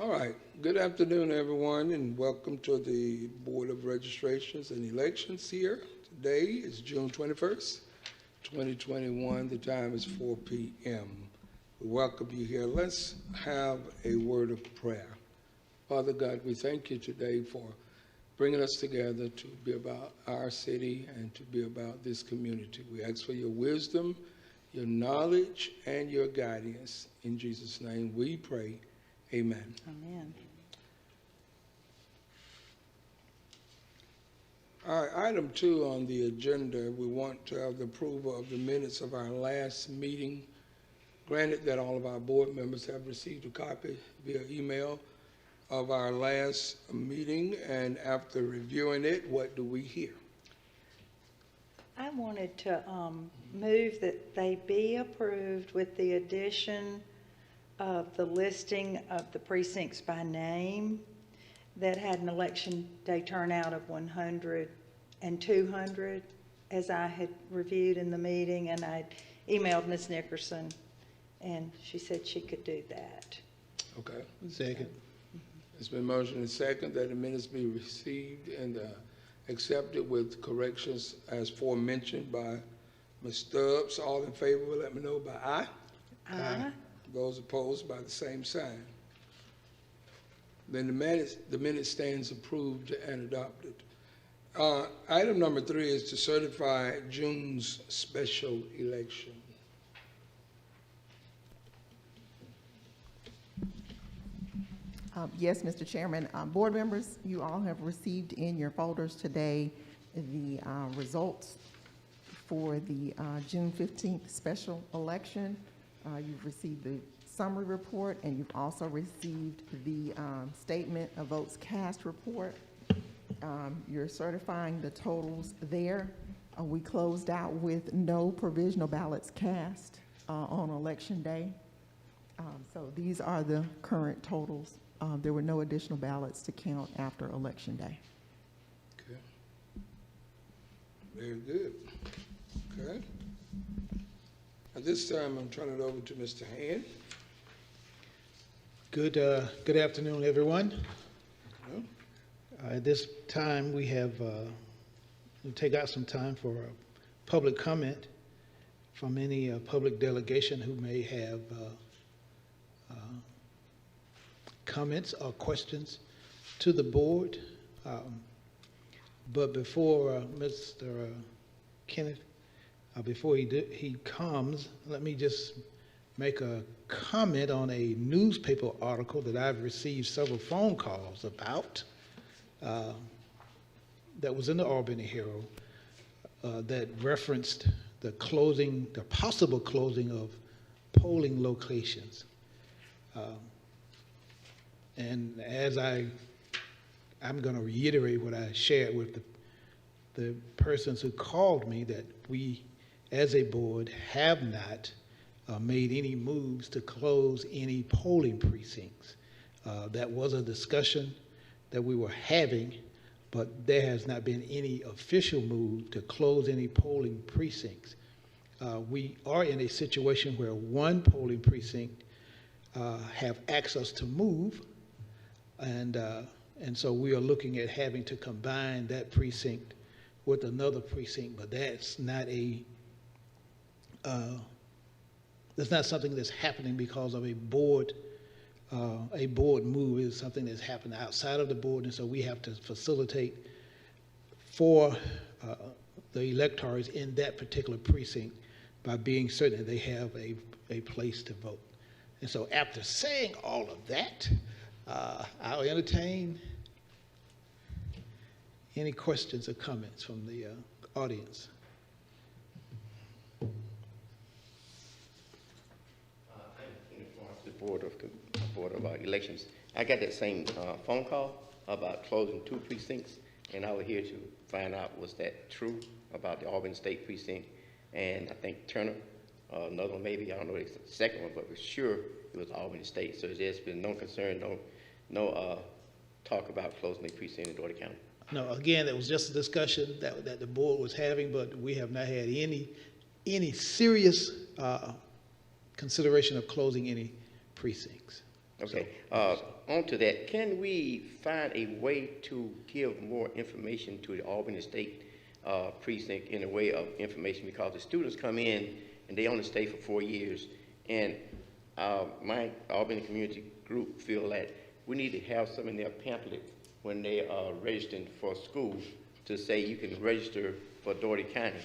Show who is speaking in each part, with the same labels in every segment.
Speaker 1: All right. Good afternoon, everyone, and welcome to the Board of Registrations and Elections here. Today is June 21st, 2021. The time is 4 p.m. We welcome you here. Let's have a word of prayer. Father God, we thank you today for bringing us together to be about our city and to be about this community. We ask for your wisdom, your knowledge, and your guidance. In Jesus' name we pray. Amen.
Speaker 2: Amen.
Speaker 1: All right, item 2 on the agenda, we want to have the approval of the minutes of our last meeting. Granted that all of our board members have received a copy via email of our last meeting, and after reviewing it, what do we hear?
Speaker 2: I wanted to move that they be approved with the addition of the listing of the precincts by name that had an election day turnout of 100 and 200, as I had reviewed in the meeting, and I emailed Ms. Nickerson, and she said she could do that.
Speaker 1: Okay.
Speaker 3: Second.
Speaker 1: It's been motioned and second that the minutes be received and accepted with corrections as aforementioned by Ms. Stubbs. All in favor, let me know by aye.
Speaker 2: Aye.
Speaker 1: Those opposed by the same sign. Then the minute stands approved and adopted. Item number 3 is to certify June's special election.
Speaker 4: Yes, Mr. Chairman. Board members, you all have received in your folders today the results for the June 15th special election. You've received the summary report, and you've also received the statement of votes cast report. You're certifying the totals there. We closed out with no provisional ballots cast on election day. So these are the current totals. There were no additional ballots to count after election day.
Speaker 1: Okay. Very good. Okay. At this time, I'm turning it over to Mr. Hand.
Speaker 3: Good afternoon, everyone.
Speaker 1: Hello.
Speaker 3: At this time, we have we'll take out some time for public comment from any public delegation who may have comments or questions to the board. But before Mr. Kenneth, before he comes, let me just make a comment on a newspaper article that I've received several phone calls about that was in the Albany Herald that referenced the possible closing of polling locations. And as I'm going to reiterate what I shared with the persons who called me, that we as a board have not made any moves to close any polling precincts. That was a discussion that we were having, but there has not been any official move to close any polling precincts. We are in a situation where one polling precinct have access to move, and so we are looking at having to combine that precinct with another precinct, but that's not something that's happening because of a board move. Is something that's happened outside of the board, and so we have to facilitate for the electors in that particular precinct by being certain that they have a place to vote. And so after saying all of that, I'll entertain any questions or comments from the audience.
Speaker 5: The Board of Elections. I got that same phone call about closing 2 precincts, and I was here to find out, was that true about the Albany State precinct, and I think Turner, another one maybe, I don't know the second one, but we're sure it was Albany State. So there's been no concern, no talk about closing a precinct in Dougherty County.
Speaker 3: No, again, it was just a discussion that the board was having, but we have not had any serious consideration of closing any precincts.
Speaker 5: Okay, on to that, can we find a way to give more information to the Albany State precinct in a way of information? Because the students come in and they only stay for 4 years. And my Albany community group feel that we need to have some in their pamphlet when they are registering for school to say you can register for Dougherty County.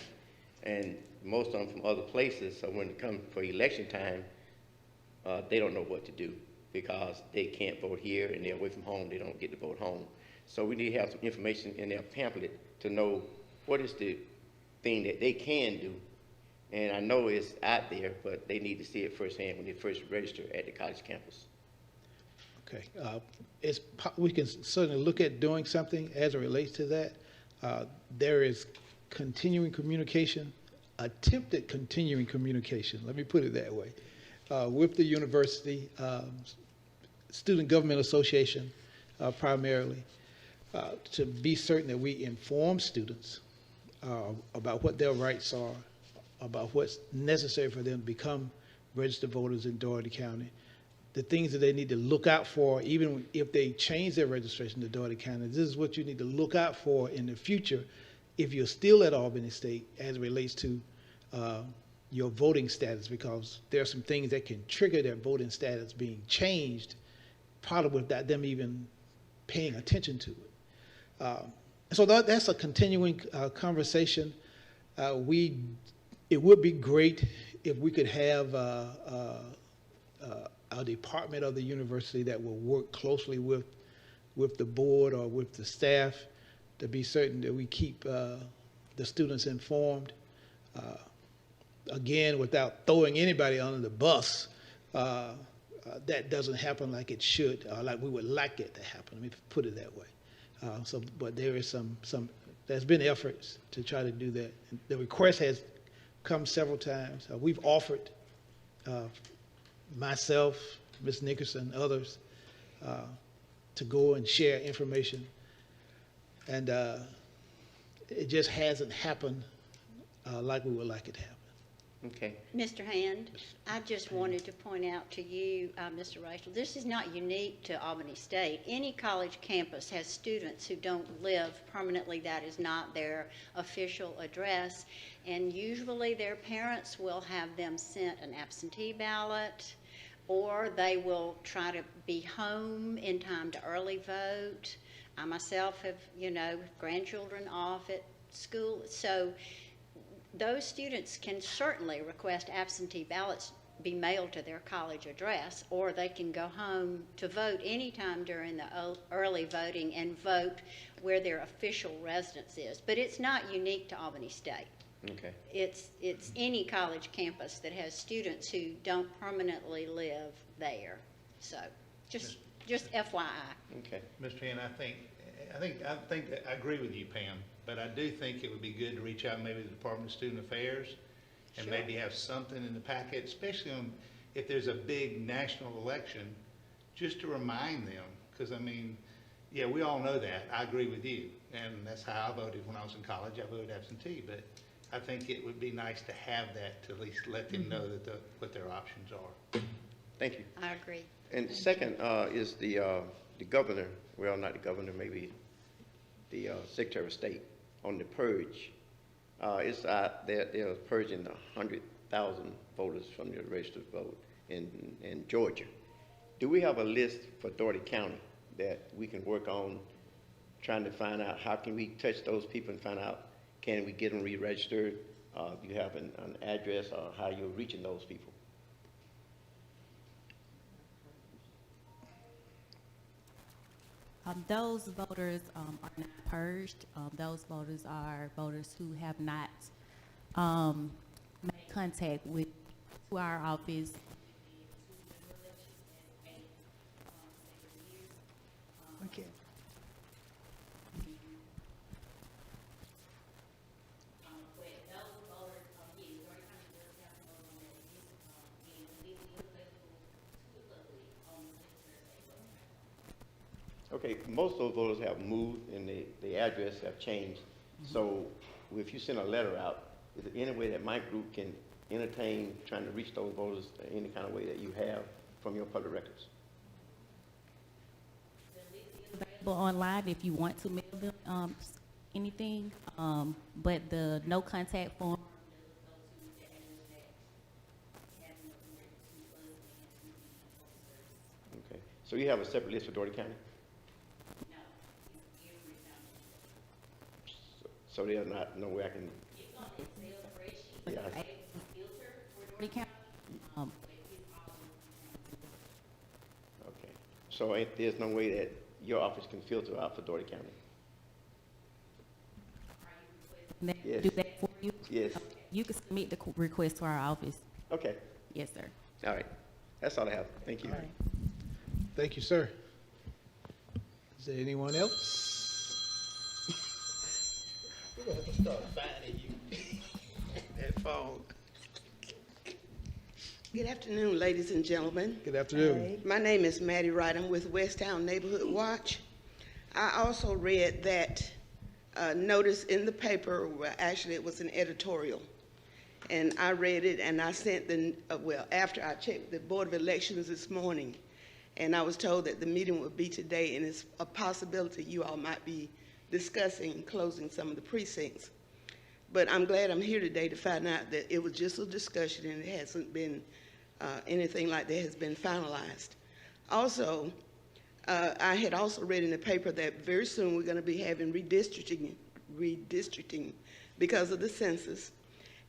Speaker 5: And most of them from other places, so when it comes for election time, they don't know what to do because they can't vote here and they're away from home, they don't get to vote home. So we need to have some information in their pamphlet to know what is the thing that they can do. And I know it's out there, but they need to see it firsthand when they first register at the college campus.
Speaker 3: Okay, we can certainly look at doing something as it relates to that. There is continuing communication, attempted continuing communication, let me put it that way, with the university, Student Government Association primarily, to be certain that we inform students about what their rights are, about what's necessary for them to become registered voters in Dougherty County, the things that they need to look out for, even if they change their registration to Dougherty County. This is what you need to look out for in the future if you're still at Albany State as it relates to your voting status, because there are some things that can trigger their voting status being changed, probably without them even paying attention to it. So that's a continuing conversation. It would be great if we could have a department of the university that will work closely with the board or with the staff to be certain that we keep the students informed. Again, without throwing anybody under the bus, that doesn't happen like it should, or like we would like it to happen. Let me put it that way. But there is there's been efforts to try to do that. The request has come several times. We've offered, myself, Ms. Nickerson, others, to go and share information. And it just hasn't happened like we would like it to happen.
Speaker 5: Okay.
Speaker 6: Mr. Hand, I just wanted to point out to you, Mr. Rachel, this is not unique to Albany State. Any college campus has students who don't live permanently. That is not their official address. And usually their parents will have them sent an absentee ballot, or they will try to be home in time to early vote. I myself have, grandchildren off at school. So those students can certainly request absentee ballots be mailed to their college address, or they can go home to vote anytime during the early voting and vote where their official residence is. But it's not unique to Albany State.
Speaker 5: Okay.
Speaker 6: It's any college campus that has students who don't permanently live there. So just FYI.
Speaker 5: Okay.
Speaker 7: Mr. Hand, I agree with you, Pam, but I do think it would be good to reach out maybe to the Department of Student Affairs and
Speaker 6: Sure.
Speaker 7: maybe have something in the packet, especially if there's a big national election, just to remind them. Because, yeah, we all know that. I agree with you. And that's how I voted when I was in college. I voted absentee. But I think it would be nice to have that to at least let them know that what their options are.
Speaker 5: Thank you.
Speaker 6: I agree.
Speaker 5: And second is the governor, well, not the governor, maybe the Secretary of State on the purge. It's they're purging 100,000 voters from the registered vote in Georgia. Do we have a list for Dougherty County that we can work on trying to find out how can we touch those people and find out can we get them re-registered? Do you have an address or how you're reaching those people?
Speaker 8: Those voters are not purged. Those voters are voters who have not made contact with our office.
Speaker 2: Okay.
Speaker 5: Okay, most of those voters have moved and the address have changed. So if you send a letter out, is there any way that my group can entertain trying to reach those voters in any kind of way that you have from your public records?
Speaker 8: available online if you want to mail them anything, but the no contact form.
Speaker 5: Okay. So you have a separate list for Dougherty County? So there's not no way I can.
Speaker 8: But
Speaker 5: Yeah.
Speaker 8: they're able to filter for Dougherty County.
Speaker 5: Okay. So there's no way that your office can filter out for Dougherty County?
Speaker 8: And they
Speaker 5: Yes.
Speaker 8: do that for you?
Speaker 5: Yes.
Speaker 8: Okay. You can submit the request to our office.
Speaker 5: Okay.
Speaker 8: Yes, sir.
Speaker 5: All right. That's all I have. Thank you.
Speaker 2: All right.
Speaker 3: Thank you, sir. Is there anyone else? We're gonna have to start finding you. That phone.
Speaker 9: Good afternoon, ladies and gentlemen.
Speaker 3: Good afternoon.
Speaker 2: Hey.
Speaker 9: My name is Maddie Wright. I'm with Westtown Neighborhood Watch. I also read that notice in the paper, well, actually it was an editorial. And I read it and I sent after I checked the Board of Elections this morning, and I was told that the meeting would be today, and it's a possibility you all might be discussing closing some of the precincts. But I'm glad I'm here today to find out that it was just a discussion and it hasn't been anything like that has been finalized. Also, I had also read in the paper that very soon we're going to be having redistricting because of the census.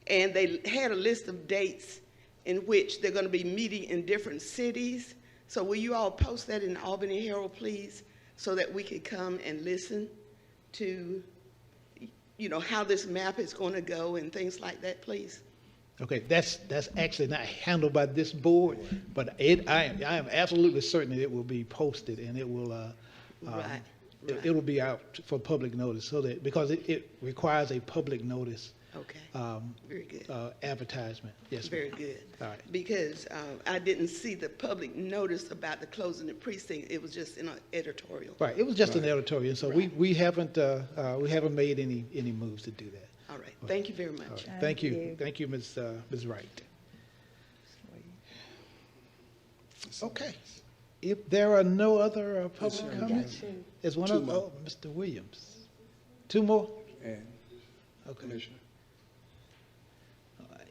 Speaker 9: And they had a list of dates in which they're going to be meeting in different cities. So will you all post that in the Albany Herald, please, so that we could come and listen to, you know, how this map is going to go and things like that, please?
Speaker 3: Okay, that's actually not handled by this board, but I am absolutely certain that it will be posted and it will,
Speaker 9: Right.
Speaker 3: it will be out for public notice, so that, because it requires a public notice
Speaker 9: Okay. Very good.
Speaker 3: advertisement. Yes, ma'am.
Speaker 9: Very good.
Speaker 3: All right.
Speaker 9: Because I didn't see the public notice about the closing the precinct. It was just in an editorial.
Speaker 3: Right, it was just an editorial, so we haven't made any moves to do that.
Speaker 9: All right. Thank you very
Speaker 3: All
Speaker 9: much.
Speaker 3: right.
Speaker 2: Thank
Speaker 3: Thank you,
Speaker 2: you.
Speaker 3: thank you, Ms. Wright. Okay, if there are no other public
Speaker 1: sir.
Speaker 3: comments,
Speaker 2: two.
Speaker 3: is one
Speaker 1: Two
Speaker 3: of,
Speaker 1: more.
Speaker 3: oh, Mr. Williams. Two more?
Speaker 1: And
Speaker 3: Okay.
Speaker 1: Commissioner.
Speaker 3: All right.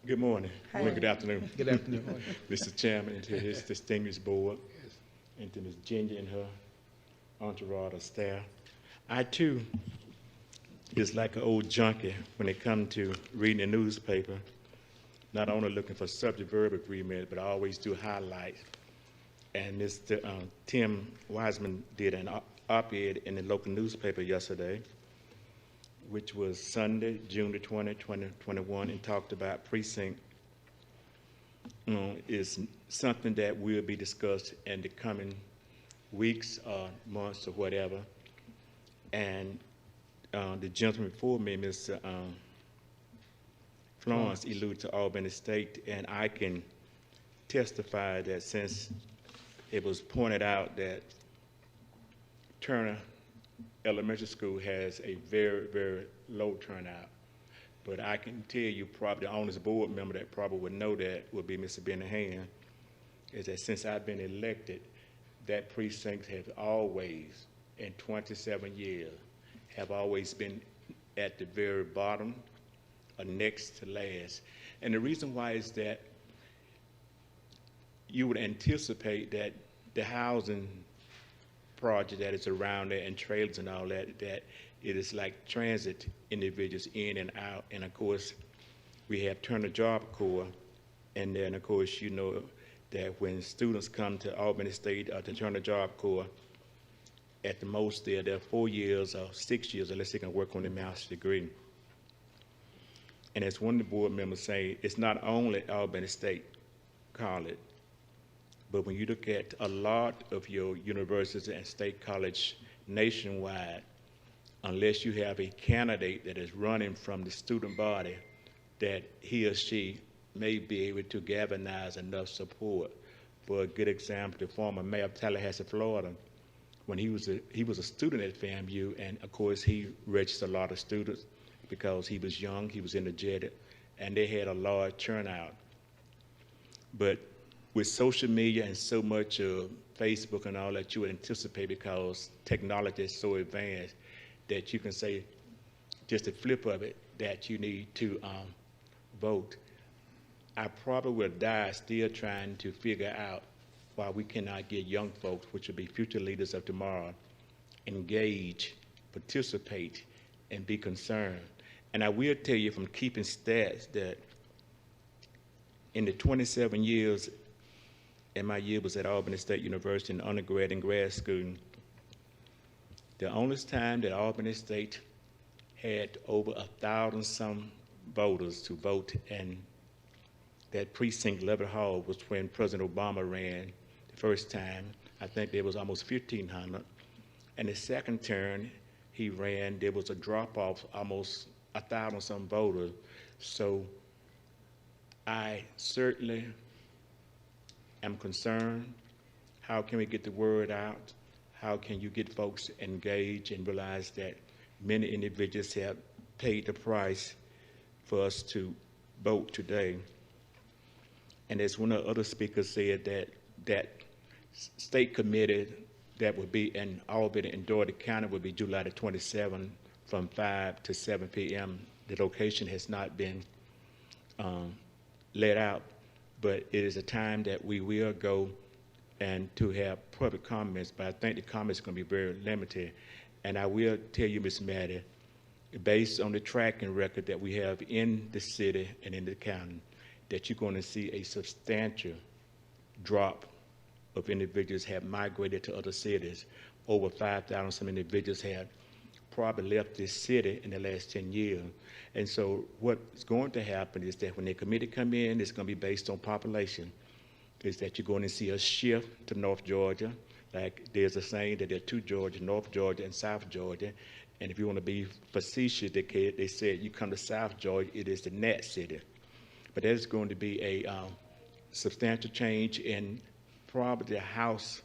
Speaker 10: Good morning.
Speaker 2: Hi.
Speaker 10: Well, good afternoon.
Speaker 3: Good afternoon.
Speaker 10: Mr. Chairman, and to his distinguished board, and to Ms. Ginger and her entourage of staff. I too is like an old junkie when it comes to reading the newspaper, not only looking for subject-verb agreement, but I always do highlight. And Mr. Tim Wiseman did an op-ed in the local newspaper yesterday, which was Sunday, June the 20th, 2021, and talked about precinct is something that will be discussed in the coming weeks or months or whatever. And the gentleman before me, Mr. Florence, alluded to Albany State, and I can testify that since it was pointed out that Turner Elementary School has a very, very low turnout. But I can tell you, probably the oldest board member that probably would know that would be Mr. Benahan, is that since I've been elected, that precinct has always, in 27 years, have always been at the very bottom or next to last. And the reason why is that you would anticipate that the housing project that is around there and trailers and all that, that it is like transit individuals in and out. And of course, we have Turner Job Corps, and then of course, you know that when students come to Albany State or to Turner Job Corps, at the most they're 4 years or 6 years unless they can work on their master's degree. And as one of the board members say, it's not only Albany State College, but when you look at a lot of your universities and state college nationwide, unless you have a candidate that is running from the student body, that he or she may be able to galvanize enough support. For a good example, the former mayor of Tallahassee, Florida, when he was a student at FAMU, and of course he registered a lot of students because he was young, he was energetic, and they had a large turnout. But with social media and so much Facebook and all that, you would anticipate because technology is so advanced that you can say just a flip of it that you need to vote. I probably will die still trying to figure out why we cannot get young folks, which will be future leaders of tomorrow, engage, participate, and be concerned. And I will tell you from keeping stats that in the 27 years, and my year was at Albany State University in undergrad and grad school, the only time that Albany State had over 1,000 some voters to vote, and that precinct Levitt Hall was when President Obama ran the first time. I think there was almost 1,500. And the second turn he ran, there was a drop-off, almost 1,000 some voters. So I certainly am concerned. How can we get the word out? How can you get folks engaged and realize that many individuals have paid the price for us to vote today? And as one of the other speakers said, that state committee that would be in Albany and Dougherty County would be July the 27th from 5 to 7 p.m. The location has not been let out, but it is a time that we will go and to have public comments, but I think the comments are going to be very limited. And I will tell you, Ms. Maddie, based on the tracking record that we have in the city and in the county, that you're going to see a substantial drop of individuals have migrated to other cities. Over 5,000 some individuals have probably left this city in the last 10 years. And so what's going to happen is that when the committee come in, it's going to be based on population, is that you're going to see a shift to North Georgia. Like there's a saying that there are two Georgia, North Georgia and South Georgia. And if you want to be facetious, they said you come to South Georgia, it is the net city. But there's going to be a substantial change in probably the House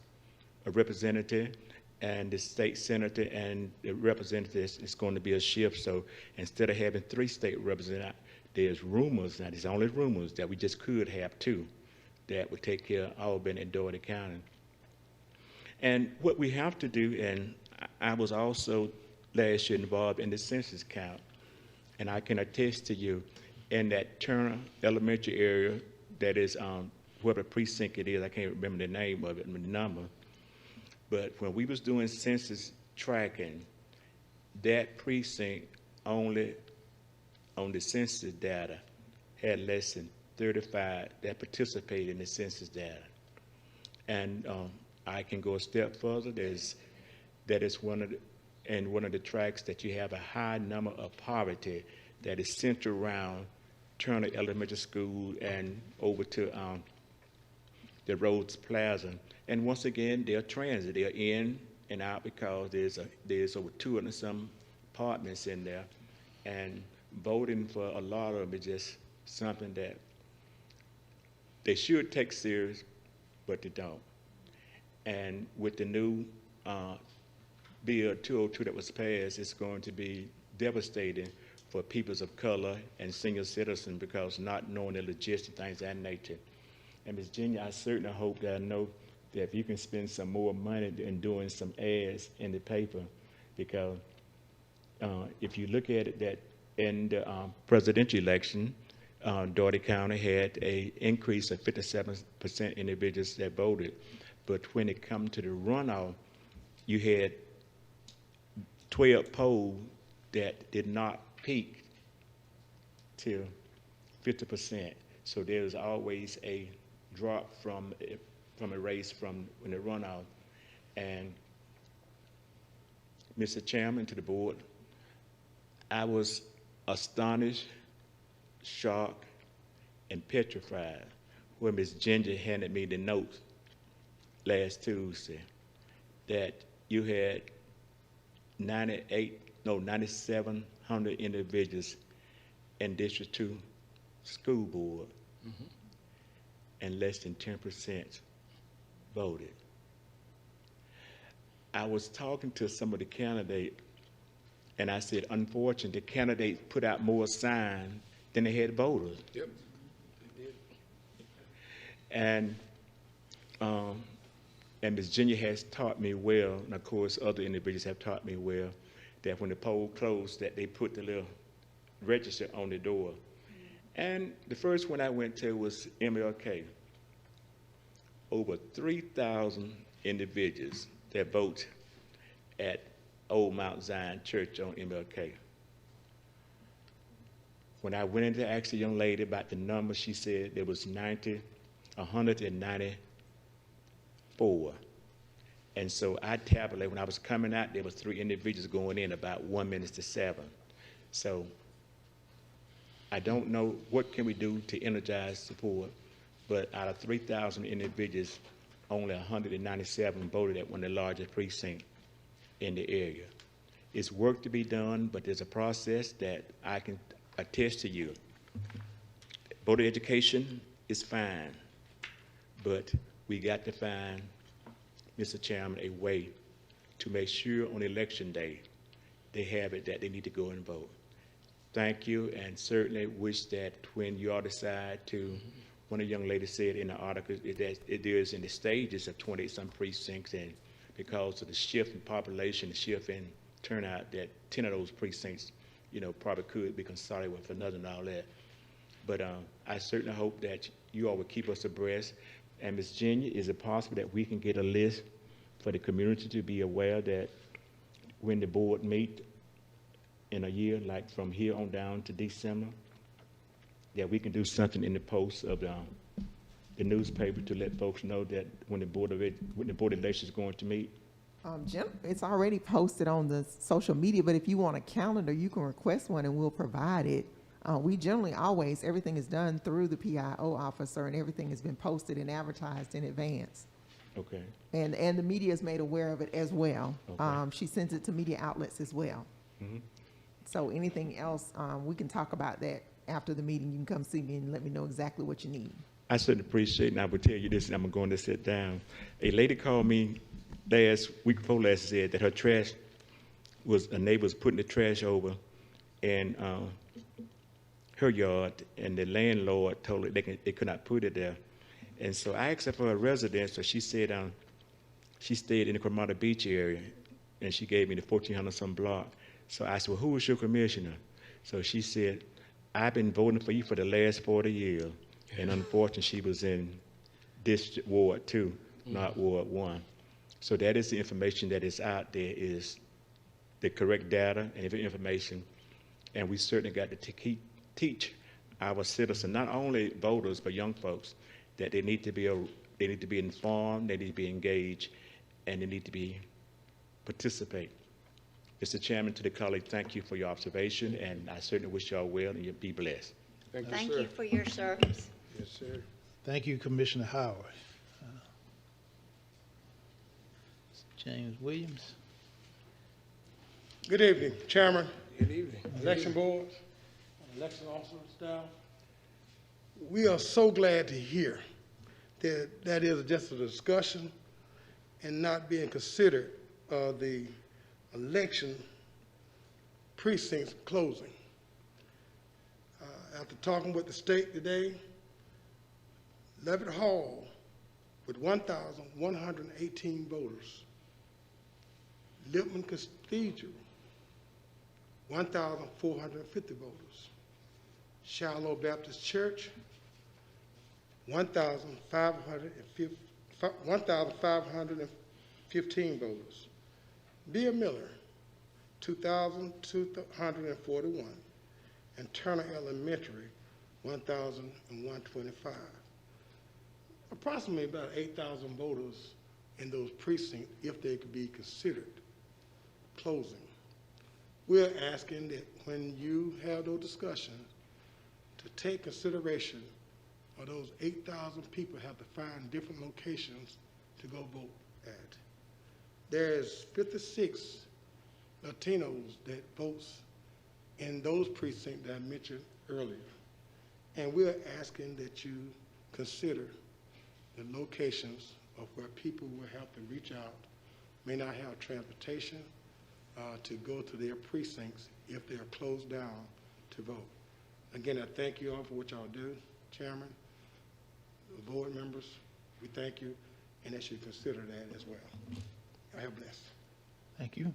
Speaker 10: of Representatives and the state senator and the representatives. It's going to be a shift. So instead of having 3 state representatives, there's rumors, now there's only rumors, that we just could have 2 that would take care of Albany and Dougherty County. And what we have to do, and I was also last year involved in the census count, and I can attest to you, in that Turner Elementary area, that is whatever precinct it is, I can't remember the name of it, the number, but when we was doing census tracking, that precinct only on the census data had less than 35 that participated in the census data. And I can go a step further. That is one of the tracks that you have a high number of poverty that is centered around Turner Elementary School and over to the Rhodes Plaza. And once again, they're transit. They're in and out because there's over 200 some apartments in there. And voting for a lot of them is just something that they should take serious, but they don't. And with the new Bill 202 that was passed, it's going to be devastating for peoples of color and senior citizens because not knowing the logistics, things of that nature. And Ms. Jeannie, I certainly hope that I know that if you can spend some more money in doing some ads in the paper, because if you look at it, that in the presidential election, Dougherty County had an increase of 57% individuals that voted. But when it comes to the runoff, you had 12 polls that did not peak till 50%. So there's always a drop from a race from when the runoff. And Mr. Chairman, to the board, I was astonished, shocked, and petrified when Ms. Ginger handed me the note last Tuesday that you had 9,700 individuals in District 2 school board, and less than 10% voted. I was talking to some of the candidates, and I said, unfortunately, the candidates put out more signs than they had voters.
Speaker 1: Yep, they did.
Speaker 10: And And Ms. Junior has taught me well, and of course, other individuals have taught me well, that when the poll closed, that they put the little register on the door. And the first one I went to was MLK. Over 3,000 individuals that vote at Old Mount Zion Church on MLK. When I went in to ask the young lady about the number, she said there was 194. And so I tabulated, when I was coming out, there was 3 individuals going in about 1 minute to 7. So I don't know what can we do to energize support, but out of 3,000 individuals, only 197 voted at one of the largest precincts in the area. It's work to be done, but there's a process that I can attest to you. Voter education is fine, but we got to find, Mr. Chairman, a way to make sure on election day they have it that they need to go and vote. Thank you, and certainly wish that when you all decide to, one of the young ladies said in the article that it is in the stages of 20-some precincts, and because of the shift in population, the shift in turnout, that 10 of those precincts, you know, probably could be consolidated with another and all that. But I certainly hope that you all will keep us abreast. And Ms. Junior, is it possible that we can get a list for the community to be aware that when the board meet in a year, like from here on down to December, that we can do something in the post of the newspaper to let folks know that when the Board of Elections is going to meet?
Speaker 4: Jim, it's already posted on the social media, but if you want a calendar, you can request one and we'll provide it. We generally always, everything is done through the PIO officer and everything has been posted and advertised in advance.
Speaker 10: Okay.
Speaker 4: And the media is made aware of it as well.
Speaker 10: Okay.
Speaker 4: She sends it to media outlets as well.
Speaker 10: Mm-hmm.
Speaker 4: So anything else, we can talk about that after the meeting. You can come see me and let me know exactly what you need.
Speaker 10: I certainly appreciate it, and I will tell you this, and I'm going to sit down. A lady called me week before last, said that her trash a neighbor was putting the trash over in her yard, and the landlord told her they could not put it there. And so I asked her for a residence, so she said she stayed in the Cremata Beach area, and she gave me the 1,400-some block. So I said, well, who was your commissioner? So she said, I've been voting for you for the last 40 years. And unfortunately, she was in District Ward 2, not Ward 1. So that is the information that is out there, is the correct data and information. And we certainly got to teach our citizens, not only voters, but young folks, that they need to be informed, they need to be engaged, and they need to participate. Mr. Chairman, to the colleague, thank you for your observation, and I certainly wish you all well, and you be blessed.
Speaker 6: Thank you for your service.
Speaker 1: Yes, sir.
Speaker 3: Thank you, Commissioner Howard. James Williams.
Speaker 11: Good evening, Chairman,
Speaker 1: Good evening.
Speaker 11: election boards, election officers, staff. We are so glad to hear that that is just a discussion and not being considered the election precincts closing. After talking with the state today, Levitt Hall with 1,118 voters, Lippman Cathedral, 1,450 voters, Shiloh Baptist Church, 1,515 voters, Bill Miller, 2,241, and Turner Elementary, 1,125. Approximately about 8,000 voters in those precincts, if they could be considered closing. We're asking that when you have those discussions, to take consideration of those 8,000 people have to find different locations to go vote at. There's 56 Latinos that votes in those precincts that I mentioned earlier. And we're asking that you consider the locations of where people will have to reach out, may not have transportation to go to their precincts if they are closed down to vote. Again, I thank you all for what y'all do, Chairman, the board members. We thank you. and they should consider that as well. I have blessed.
Speaker 3: Thank you.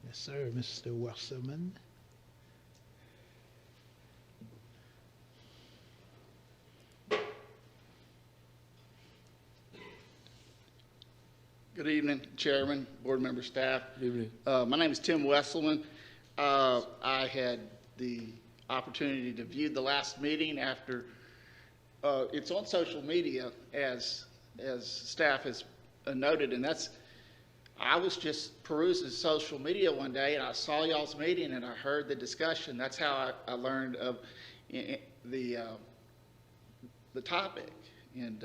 Speaker 3: Yes, sir, Mr. Wasserman.
Speaker 12: Good evening, Chairman, Board Member, staff.
Speaker 1: Good evening.
Speaker 12: My name is Tim Wesselman. I had the opportunity to view the last meeting after, it's on social media as staff has noted, and I was just perusing social media one day and I saw y'all's meeting and I heard the discussion. That's how I learned of the topic. And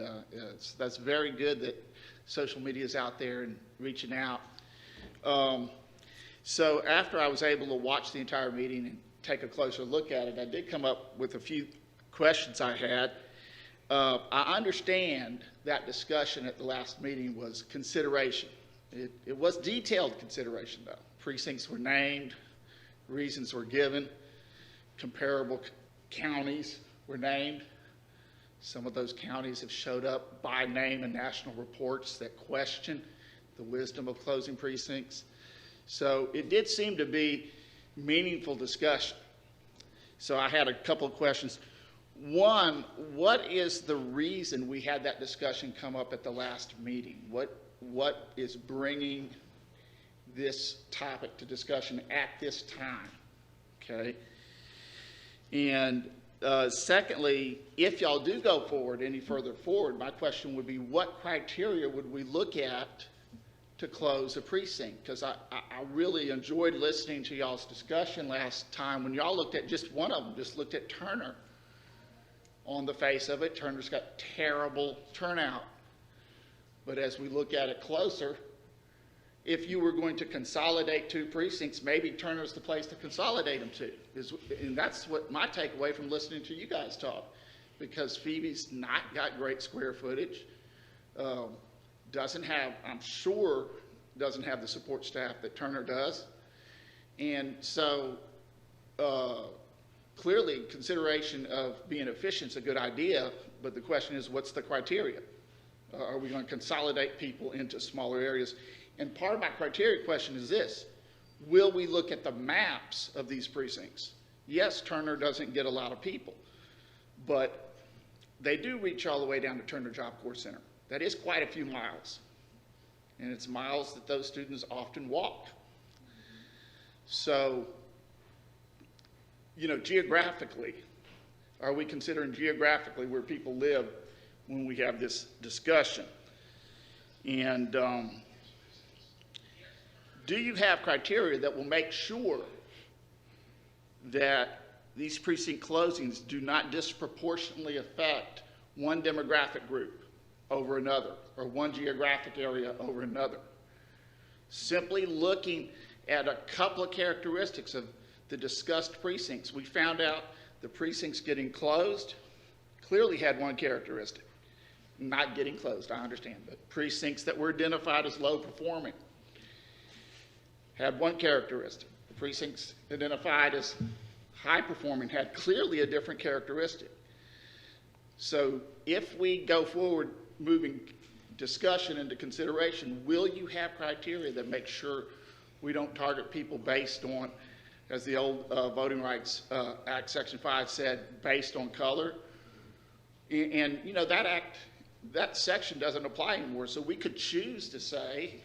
Speaker 12: that's very good that social media is out there and reaching out. So after I was able to watch the entire meeting and take a closer look at it, I did come up with a few questions I had. I understand that discussion at the last meeting was consideration. It was detailed consideration, though. Precincts were named, reasons were given, comparable counties were named. Some of those counties have showed up by name in national reports that question the wisdom of closing precincts. So it did seem to be meaningful discussion. So I had a couple of questions. One, what is the reason we had that discussion come up at the last meeting? What is bringing this topic to discussion at this time? Okay. And secondly, if y'all do go forward any further forward, my question would be, what criteria would we look at to close a precinct? Because I really enjoyed listening to y'all's discussion last time when y'all looked at just one of them, just looked at Turner. On the face of it, Turner's got terrible turnout. But as we look at it closer, if you were going to consolidate two precincts, maybe Turner's the place to consolidate them to. And that's what my takeaway from listening to you guys talk. Because Phoebe's not got great square footage, doesn't have, I'm sure, doesn't have the support staff that Turner does. And so clearly consideration of being efficient is a good idea, but the question is, what's the criteria? Are we going to consolidate people into smaller areas? And part of my criteria question is this: will we look at the maps of these precincts? Yes, Turner doesn't get a lot of people, but they do reach all the way down to Turner Job Corps Center. That is quite a few miles, and it's miles that those students often walk. So, you know, geographically, are we considering geographically where people live when we have this discussion? And do you have criteria that will make sure that these precinct closings do not disproportionately affect one demographic group over another, or one geographic area over another? Simply looking at a couple of characteristics of the discussed precincts, we found out the precincts getting closed clearly had one characteristic. Not getting closed, I understand, but precincts that were identified as low performing had one characteristic. The precincts identified as high performing had clearly a different characteristic. So if we go forward moving discussion into consideration, will you have criteria that make sure we don't target people based on, as the old Voting Rights Act Section 5 said, based on color? And you know, that act, that section doesn't apply anymore, so we could choose to say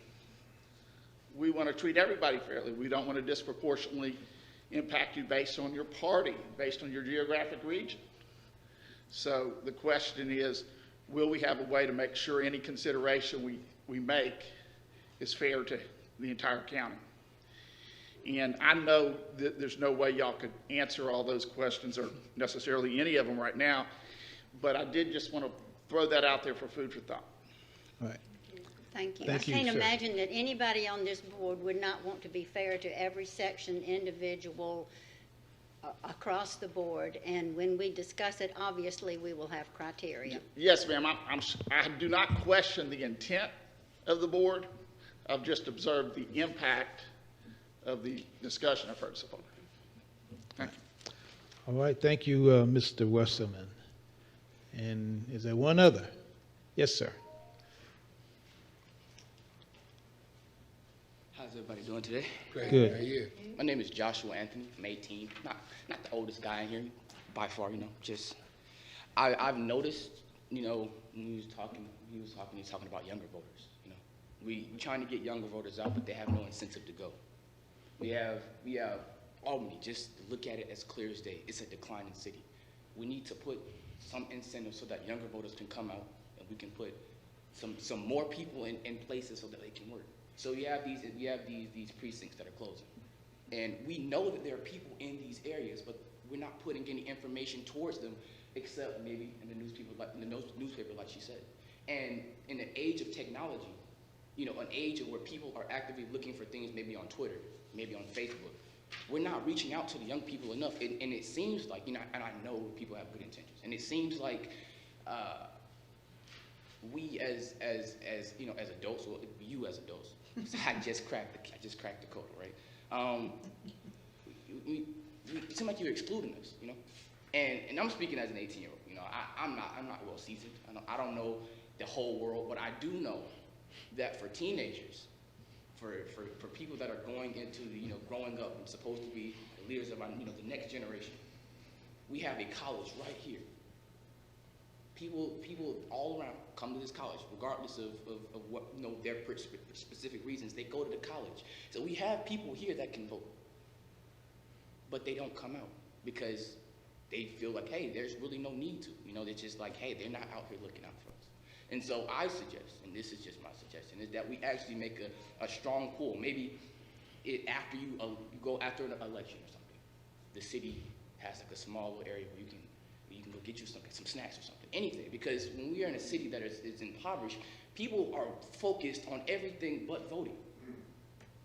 Speaker 12: we want to treat everybody fairly. We don't want to disproportionately impact you based on your party, based on your geographic region. So the question is, will we have a way to make sure any consideration we make is fair to the entire county? And I know that there's no way y'all could answer all those questions, or necessarily any of them right now, but I did just want to throw that out there for food for thought.
Speaker 3: All right.
Speaker 6: Thank you.
Speaker 3: Thank you,
Speaker 6: I can't
Speaker 3: sir.
Speaker 6: imagine that anybody on this board would not want to be fair to every section individual across the board. And when we discuss it, obviously, we will have criteria.
Speaker 12: Yes, ma'am. I do not question the intent of the board. I've just observed the impact of the discussion I've heard so far. Thank you.
Speaker 3: All right, thank you, Mr. Westerman. And is there one other? Yes, sir.
Speaker 13: How's everybody doing today?
Speaker 1: Great.
Speaker 3: Good.
Speaker 1: Right here.
Speaker 13: My name is Joshua Anthony. I'm 18. Not the oldest guy in here by far, you know. Just I've noticed, you know, when he was talking about younger voters. You know, we're trying to get younger voters out, but they have no incentive to go. We have Albany. Just look at it as clear as day. It's a declining city. We need to put some incentive so that younger voters can come out, and we can put some more people in places so that they can work. So you have these precincts that are closing. And we know that there are people in these areas, but we're not putting any information towards them except maybe in the newspaper, like she said. And in the age of technology, you know, an age of where people are actively looking for things maybe on Twitter, maybe on Facebook, we're not reaching out to the young people enough. And it seems like, you know, and I know people have good intentions, and it seems like we as you know, as adults, or you as adults, I just cracked the code, right? It seems like you're excluding us, you know. And I'm speaking as an 18-year-old. You know, I'm not well seasoned. I don't know the whole world, but I do know that for teenagers, for people that are going into the, you know, growing up and supposed to be the leaders of our, you know, the next generation, we have a college right here. People all around come to this college, regardless of what, you know, their specific reasons. They go to the college. So we have people here that can vote, but they don't come out because they feel like, hey, there's really no need to. You know, they're just like, hey, they're not out here looking out for us. And so I suggest, and this is just my suggestion, is that we actually make a strong pull. Maybe after you go after an election or something, the city has like a small little area where you can go get you some snacks or something, anything. Because when we are in a city that is impoverished, people are focused on everything but voting.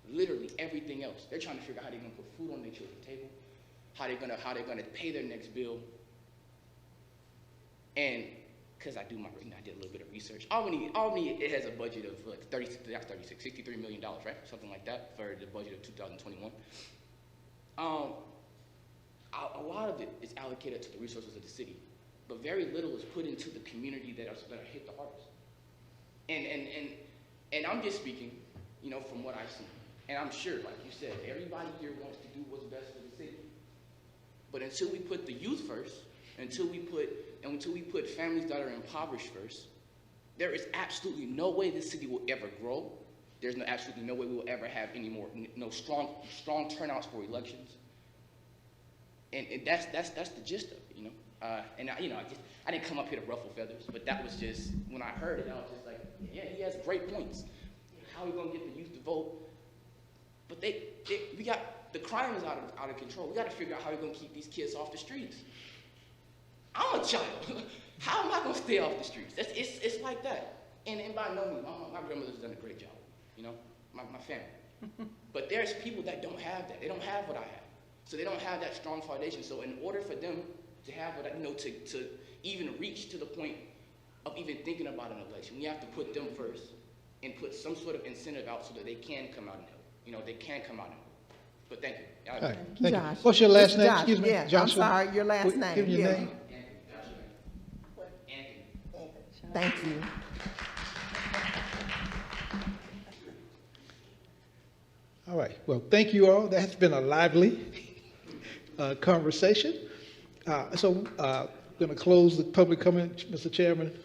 Speaker 13: Literally everything else. They're trying to figure out how they're gonna put food on their children's table, how they're gonna pay their next bill. And because I did a little bit of research. Albany, it has a budget of like $63 million, right? Something like that for the budget of 2021. A lot of it is allocated to the resources of the city, but very little is put into the community that are hit the hardest. And I'm just speaking, you know, from what I've seen. And I'm sure, like you said, everybody here wants to do what's best for the city. But until we put the youth first, until we put families that are impoverished first, there is absolutely no way this city will ever grow. There's absolutely no way we will ever have any more, no strong turnouts for elections. And that's the gist of it, you know. I didn't come up here to ruffle feathers, but that was just, when I heard it, I was just like, yeah, he has great points. How are we gonna get the youth to vote? But the crime is out of control. We got to figure out how we're gonna keep these kids off the streets. I'm a child. How am I gonna stay off the streets? It's like that. And by no means, my grandmother's done a great job. You know, my family. But there's people that don't have that. They don't have what I have. So they don't have that strong foundation. So in order for them to have what I, you know, to even reach to the point of even thinking about an election, we have to put them first and put some sort of incentive out so that they can come out and help. You know, they can come out and help. But thank you.
Speaker 3: All right, thank you.
Speaker 4: Josh.
Speaker 3: What's your last name?
Speaker 4: Josh,
Speaker 3: Excuse me,
Speaker 4: yeah,
Speaker 3: Joshua?
Speaker 4: I'm sorry, your last
Speaker 3: Give
Speaker 4: name.
Speaker 3: me your
Speaker 4: Yeah.
Speaker 3: name. Thank you. All right, well, thank you all. That's been a lively conversation. So I'm going to close the public comment, Mr. Chairman.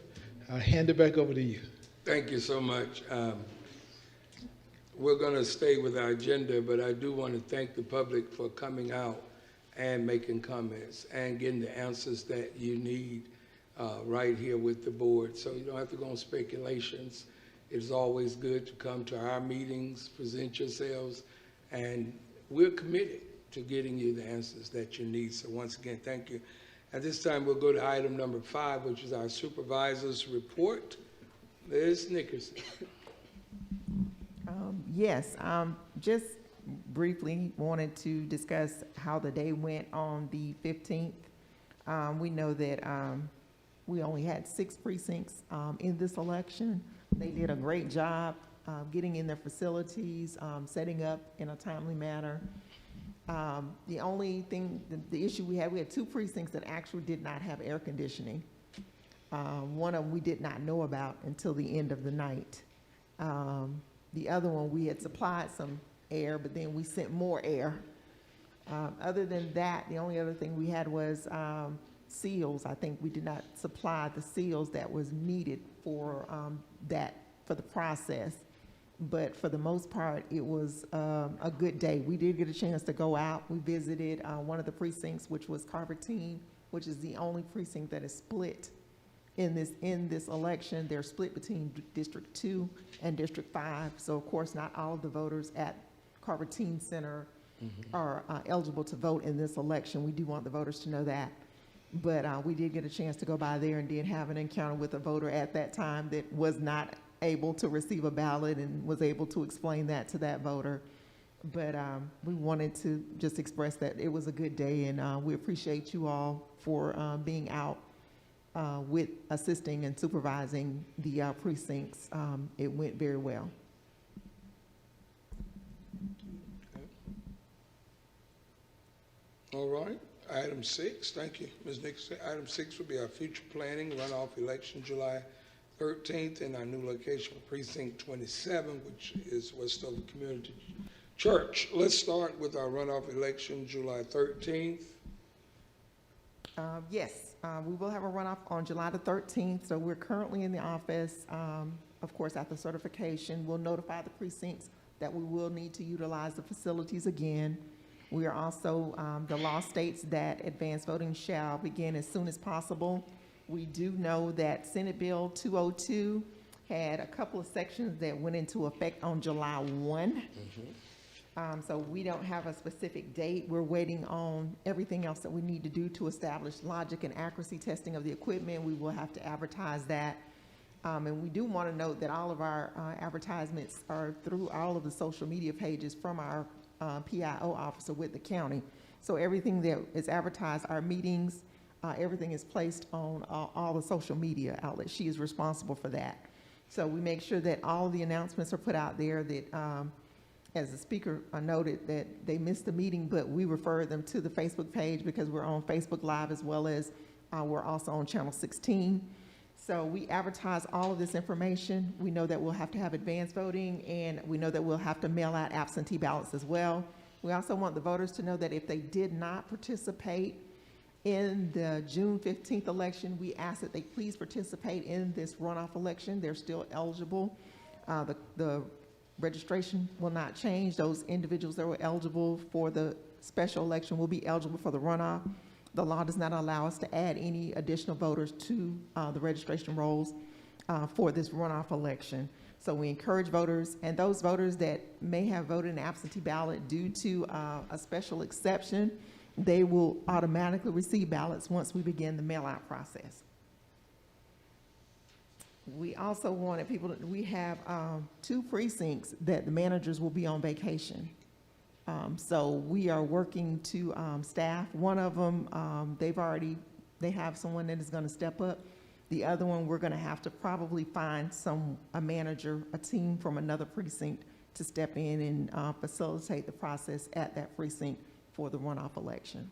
Speaker 3: I'll hand it back over to you.
Speaker 1: Thank you so much. We're going to stay with our agenda, but I do want to thank the public for coming out and making comments and getting the answers that you need right here with the board. So you don't have to go on speculations. It's always good to come to our meetings, present yourselves, and we're committed to getting you the answers that you need. So once again, thank you. At this time, we'll go to item number 5, which is our supervisor's report. Ms. Nickerson.
Speaker 4: Yes, just briefly wanted to discuss how the day went on the 15th. We know that we only had 6 precincts in this election. They did a great job getting in their facilities, setting up in a timely manner. The only thing, the issue we had 2 precincts that actually did not have air conditioning. One of them we did not know about until the end of the night. The other one, we had supplied some air, but then we sent more air. Other than that, the only other thing we had was seals. I think we did not supply the seals that was needed for for the process. But for the most part, it was a good day. We did get a chance to go out. We visited one of the precincts, which was Carvertine, which is the only precinct that is split in this election. They're split between District 2 and District 5. So of course, not all of the voters at Carvertine Center are eligible to vote in this election. We do want the voters to know that. But we did get a chance to go by there and did have an encounter with a voter at that time that was not able to receive a ballot and was able to explain that to that voter. But we wanted to just express that it was a good day, and we appreciate you all for being out with assisting and supervising the precincts. It went very well.
Speaker 1: All right, item 6, thank you, Ms. Nicholson. Item 6 will be our future planning runoff election July 13th in our new location for precinct 27, which is Westover Community Church. Let's start with our runoff election July 13th.
Speaker 4: Yes, we will have a runoff on July the 13th. So we're currently in the office. Of course, after certification, we'll notify the precincts that we will need to utilize the facilities again. We are also, the law states that advanced voting shall begin as soon as possible. We do know that Senate Bill 202 had a couple of sections that went into effect on July 1. So we don't have a specific date. We're waiting on everything else that we need to do to establish logic and accuracy testing of the equipment. We will have to advertise that. And we do want to note that all of our advertisements are through all of the social media pages from our PIO officer with the county. So everything that is advertised, our meetings, everything is placed on all the social media outlets. She is responsible for that. So we make sure that all of the announcements are put out there, that as the speaker noted, that they missed the meeting, but we refer them to the Facebook page because we're on Facebook Live, as well as we're also on Channel 16. So we advertise all of this information. We know that we'll have to have advanced voting, and we know that we'll have to mail out absentee ballots as well. We also want the voters to know that if they did not participate in the June 15th election, we ask that they please participate in this runoff election. They're still eligible. The registration will not change. Those individuals that were eligible for the special election will be eligible for the runoff. The law does not allow us to add any additional voters to the registration rolls for this runoff election. So we encourage voters, and those voters that may have voted an absentee ballot due to a special exception, they will automatically receive ballots once we begin the mail-out process. We also wanted people to, we have 2 precincts that the managers will be on vacation. So we are working to staff. One of them, they have someone that is going to step up. The other one, we're going to have to probably find a manager, a team from another precinct to step in and facilitate the process at that precinct for the runoff election.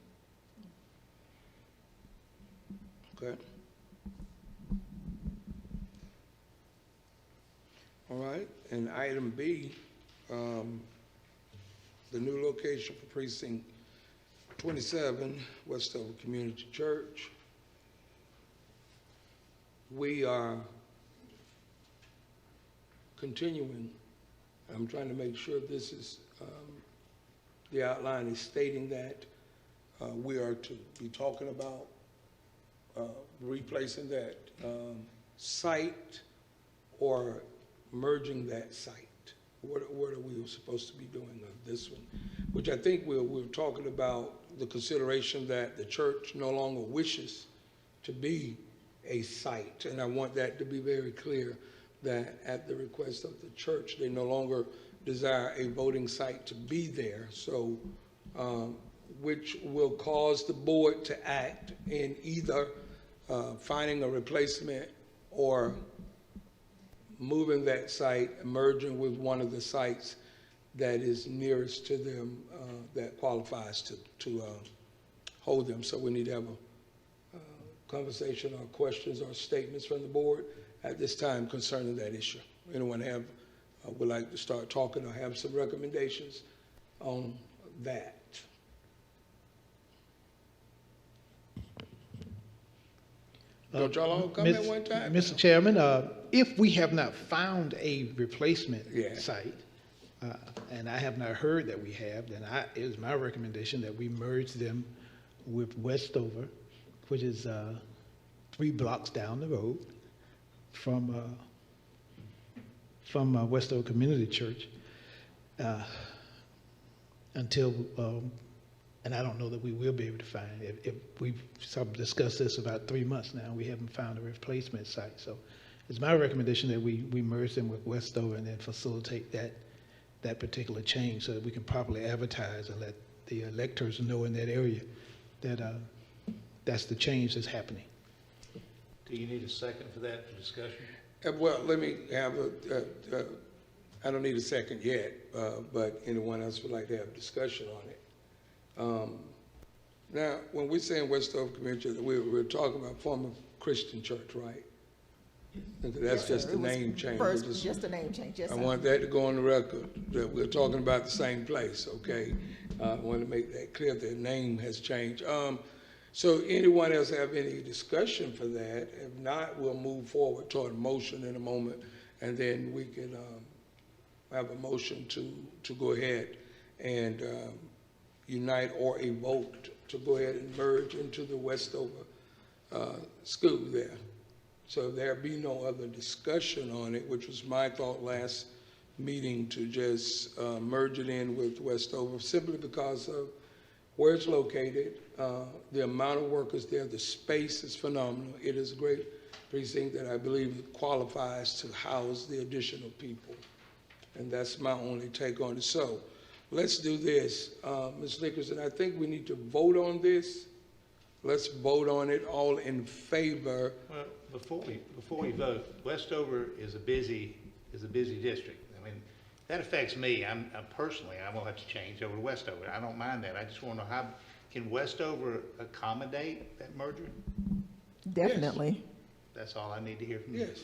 Speaker 1: Okay. All right, and item B, the new location for precinct 27, Westover Community Church. We are continuing. I'm trying to make sure this is, the outline is stating that we are to be talking about replacing that site or merging that site. What are we supposed to be doing on this one? Which I think we're talking about the consideration that the church no longer wishes to be a site. And I want that to be very clear, that at the request of the church, they no longer desire a voting site to be there. So, which will cause the board to act in either finding a replacement or moving that site, merging with one of the sites that is nearest to them that qualifies to hold them. So we need to have conversation or questions or statements from the board at this time concerning that issue? Anyone have, would like to start talking or have some recommendations on that? Don't y'all all come at one time?
Speaker 3: Mr. Chairman, if we have not found a replacement
Speaker 1: Yeah.
Speaker 3: site, and I have not heard that we have, then it is my recommendation that we merge them with Westover, which is 3 blocks down the road from Westover Community Church, until, and I don't know that we will be able to find, if we've discussed this about 3 months now, we haven't found a replacement site. So it's my recommendation that we merge them with Westover and then facilitate that particular change so that we can properly advertise and let the electors know in that area that that's the change that's happening.
Speaker 7: Do you need a second for that for discussion?
Speaker 1: Well, let me have I don't need a second yet, but anyone else would like to have discussion on it. Now, when we're saying Westover Community, we're talking about former Christian church, right? That's
Speaker 4: Yes,
Speaker 1: just
Speaker 4: sir.
Speaker 1: the
Speaker 4: It was
Speaker 1: name change.
Speaker 4: First, just a name change, yes,
Speaker 1: I
Speaker 4: sir.
Speaker 1: want that to go on the record, that we're talking about the same place, okay? I want to make that clear, their name has changed. So anyone else have any discussion for that? If not, we'll move forward toward a motion in a moment, and then we can have a motion to go ahead and unite or a vote to go ahead and merge into the Westover school there. So there be no other discussion on it, which was my thought last meeting, to just merge it in with Westover, simply because of where it's located, the amount of workers there, the space is phenomenal. It is a great precinct that I believe qualifies to house the additional people. And that's my only take on it. So let's do this. Ms. Nickerson, I think we need to vote on this. Let's vote on it, all in favor.
Speaker 7: Well, before we vote, Westover is a busy district. I mean, that affects me. I'm personally, I will have to change over to Westover. I don't mind that. I just want to know, how can Westover accommodate that merger?
Speaker 4: Definitely.
Speaker 7: That's all I need to hear from you.
Speaker 1: Yes.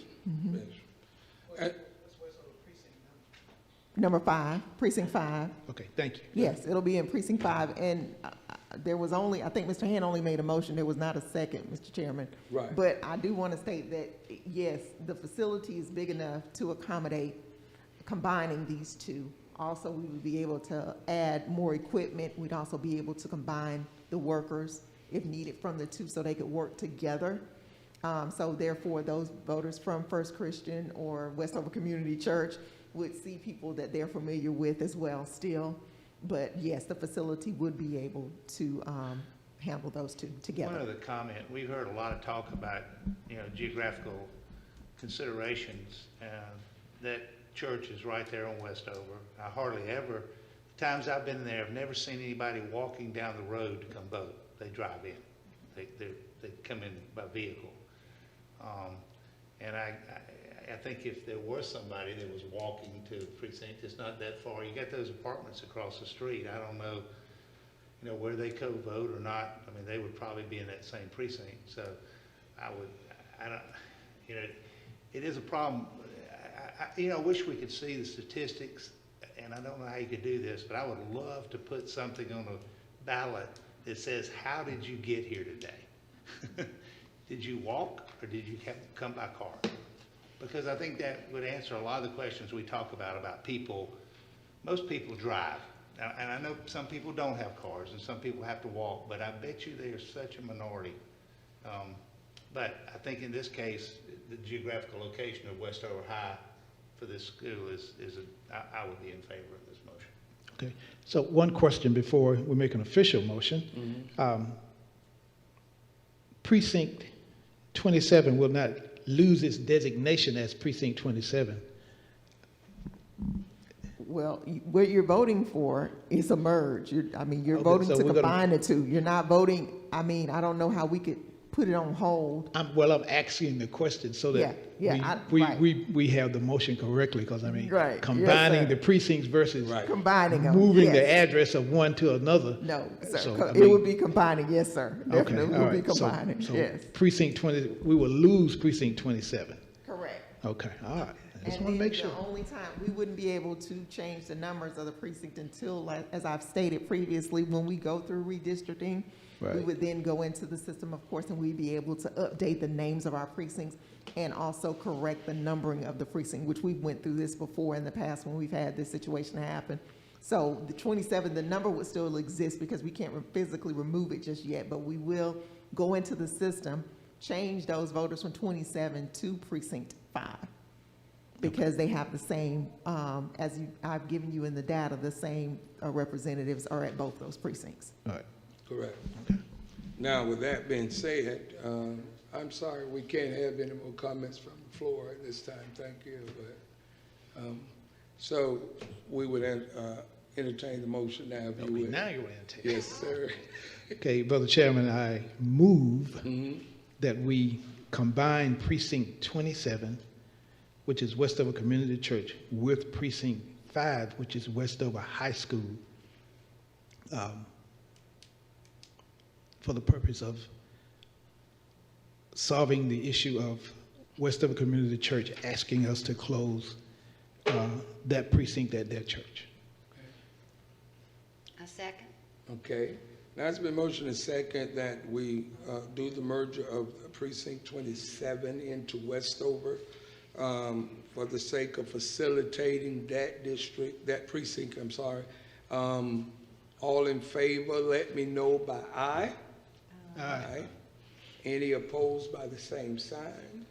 Speaker 1: Yes.
Speaker 4: Number 5, precinct 5.
Speaker 3: Okay, thank you.
Speaker 4: Yes, it'll be in precinct 5, and there was only, I think Mr. Hand only made a motion, there was not a second, Mr. Chairman.
Speaker 1: Right.
Speaker 4: But I do want to state that, yes, the facility is big enough to accommodate combining these two. Also, we would be able to add more equipment. We'd also be able to combine the workers if needed from the two so they could work together. So therefore, those voters from First Christian or Westover Community Church would see people that they're familiar with as well still. But yes, the facility would be able to handle those two together.
Speaker 7: One other comment, we've heard a lot of talk about, geographical considerations. That church is right there on Westover. I hardly ever, the times I've been there, I've never seen anybody walking down the road to come vote. They drive in. They come in by vehicle. And I think if there was somebody that was walking to the precinct, it's not that far. You got those apartments across the street. I don't know, where they co-vote or not. I mean, they would probably be in that same precinct. So it is a problem. I wish we could see the statistics, and I don't know how you could do this, but I would love to put something on a ballot that says, how did you get here today? Did you walk or did you come by car? Because I think that would answer a lot of the questions we talk about people. Most people drive. Now, and I know some people don't have cars and some people have to walk, but I bet you they're such a minority. But I think in this case, the geographical location of Westover High for this school I would be in favor of this motion.
Speaker 3: Okay, so one question before we make an official motion. Precinct 27 will not lose its designation as Precinct 27.
Speaker 4: Well, what you're voting for is a merge. You're
Speaker 3: Okay,
Speaker 4: voting
Speaker 3: so
Speaker 4: to
Speaker 3: we're gonna-
Speaker 4: combine the two. You're not voting, I don't know how we could put it on hold.
Speaker 3: I'm asking the question so that
Speaker 4: right.
Speaker 3: we have the motion correctly, because I mean,
Speaker 4: Right. Yes,
Speaker 3: combining
Speaker 4: sir.
Speaker 3: the precincts versus
Speaker 1: Right.
Speaker 4: Combining them.
Speaker 3: moving the
Speaker 4: yes.
Speaker 3: address of one to another.
Speaker 4: No, sir.
Speaker 3: So, I
Speaker 4: It
Speaker 3: mean-
Speaker 4: would be combining, yes, sir. Definitely
Speaker 3: all
Speaker 4: would be
Speaker 3: right. So-
Speaker 4: combining,
Speaker 3: so
Speaker 4: yes.
Speaker 3: Precinct 20, we will lose precinct 27.
Speaker 4: Correct.
Speaker 3: Okay, all right. I just
Speaker 4: And
Speaker 3: want to
Speaker 4: then
Speaker 3: make sure.
Speaker 4: the only time, we wouldn't be able to change the numbers of the precinct until, like, as I've stated previously, when we go through redistricting, we
Speaker 3: Right.
Speaker 4: would then go into the system, of course, and we'd be able to update the names of our precincts and also correct the numbering of the precinct, which we went through this before in the past when we've had this situation happen. So the 27, the number would still exist because we can't physically remove it just yet, but we will go into the system, change those voters from 27 to precinct 5. Because they have the same, I've given you in the data, the same representatives are at both those precincts.
Speaker 3: All right.
Speaker 1: Correct. Now, with that being said, I'm sorry we can't have any more comments from the floor at this time. Thank you. But, so we would entertain the motion now, if you would.
Speaker 3: Now you're into it.
Speaker 1: Yes, sir.
Speaker 3: Okay, Brother Chairman, I move
Speaker 1: Mhm.
Speaker 3: that we combine precinct 27, which is Westover Community Church, with precinct 5, which is Westover High School, for the purpose of solving the issue of Westover Community Church asking us to close that precinct at their church.
Speaker 6: A second.
Speaker 1: Okay. Now, it's been motioned and second that we do the merger of precinct 27 into Westover for the sake of facilitating that precinct, I'm sorry. All in favor, let me know by aye. Aye. Any opposed by the same sign?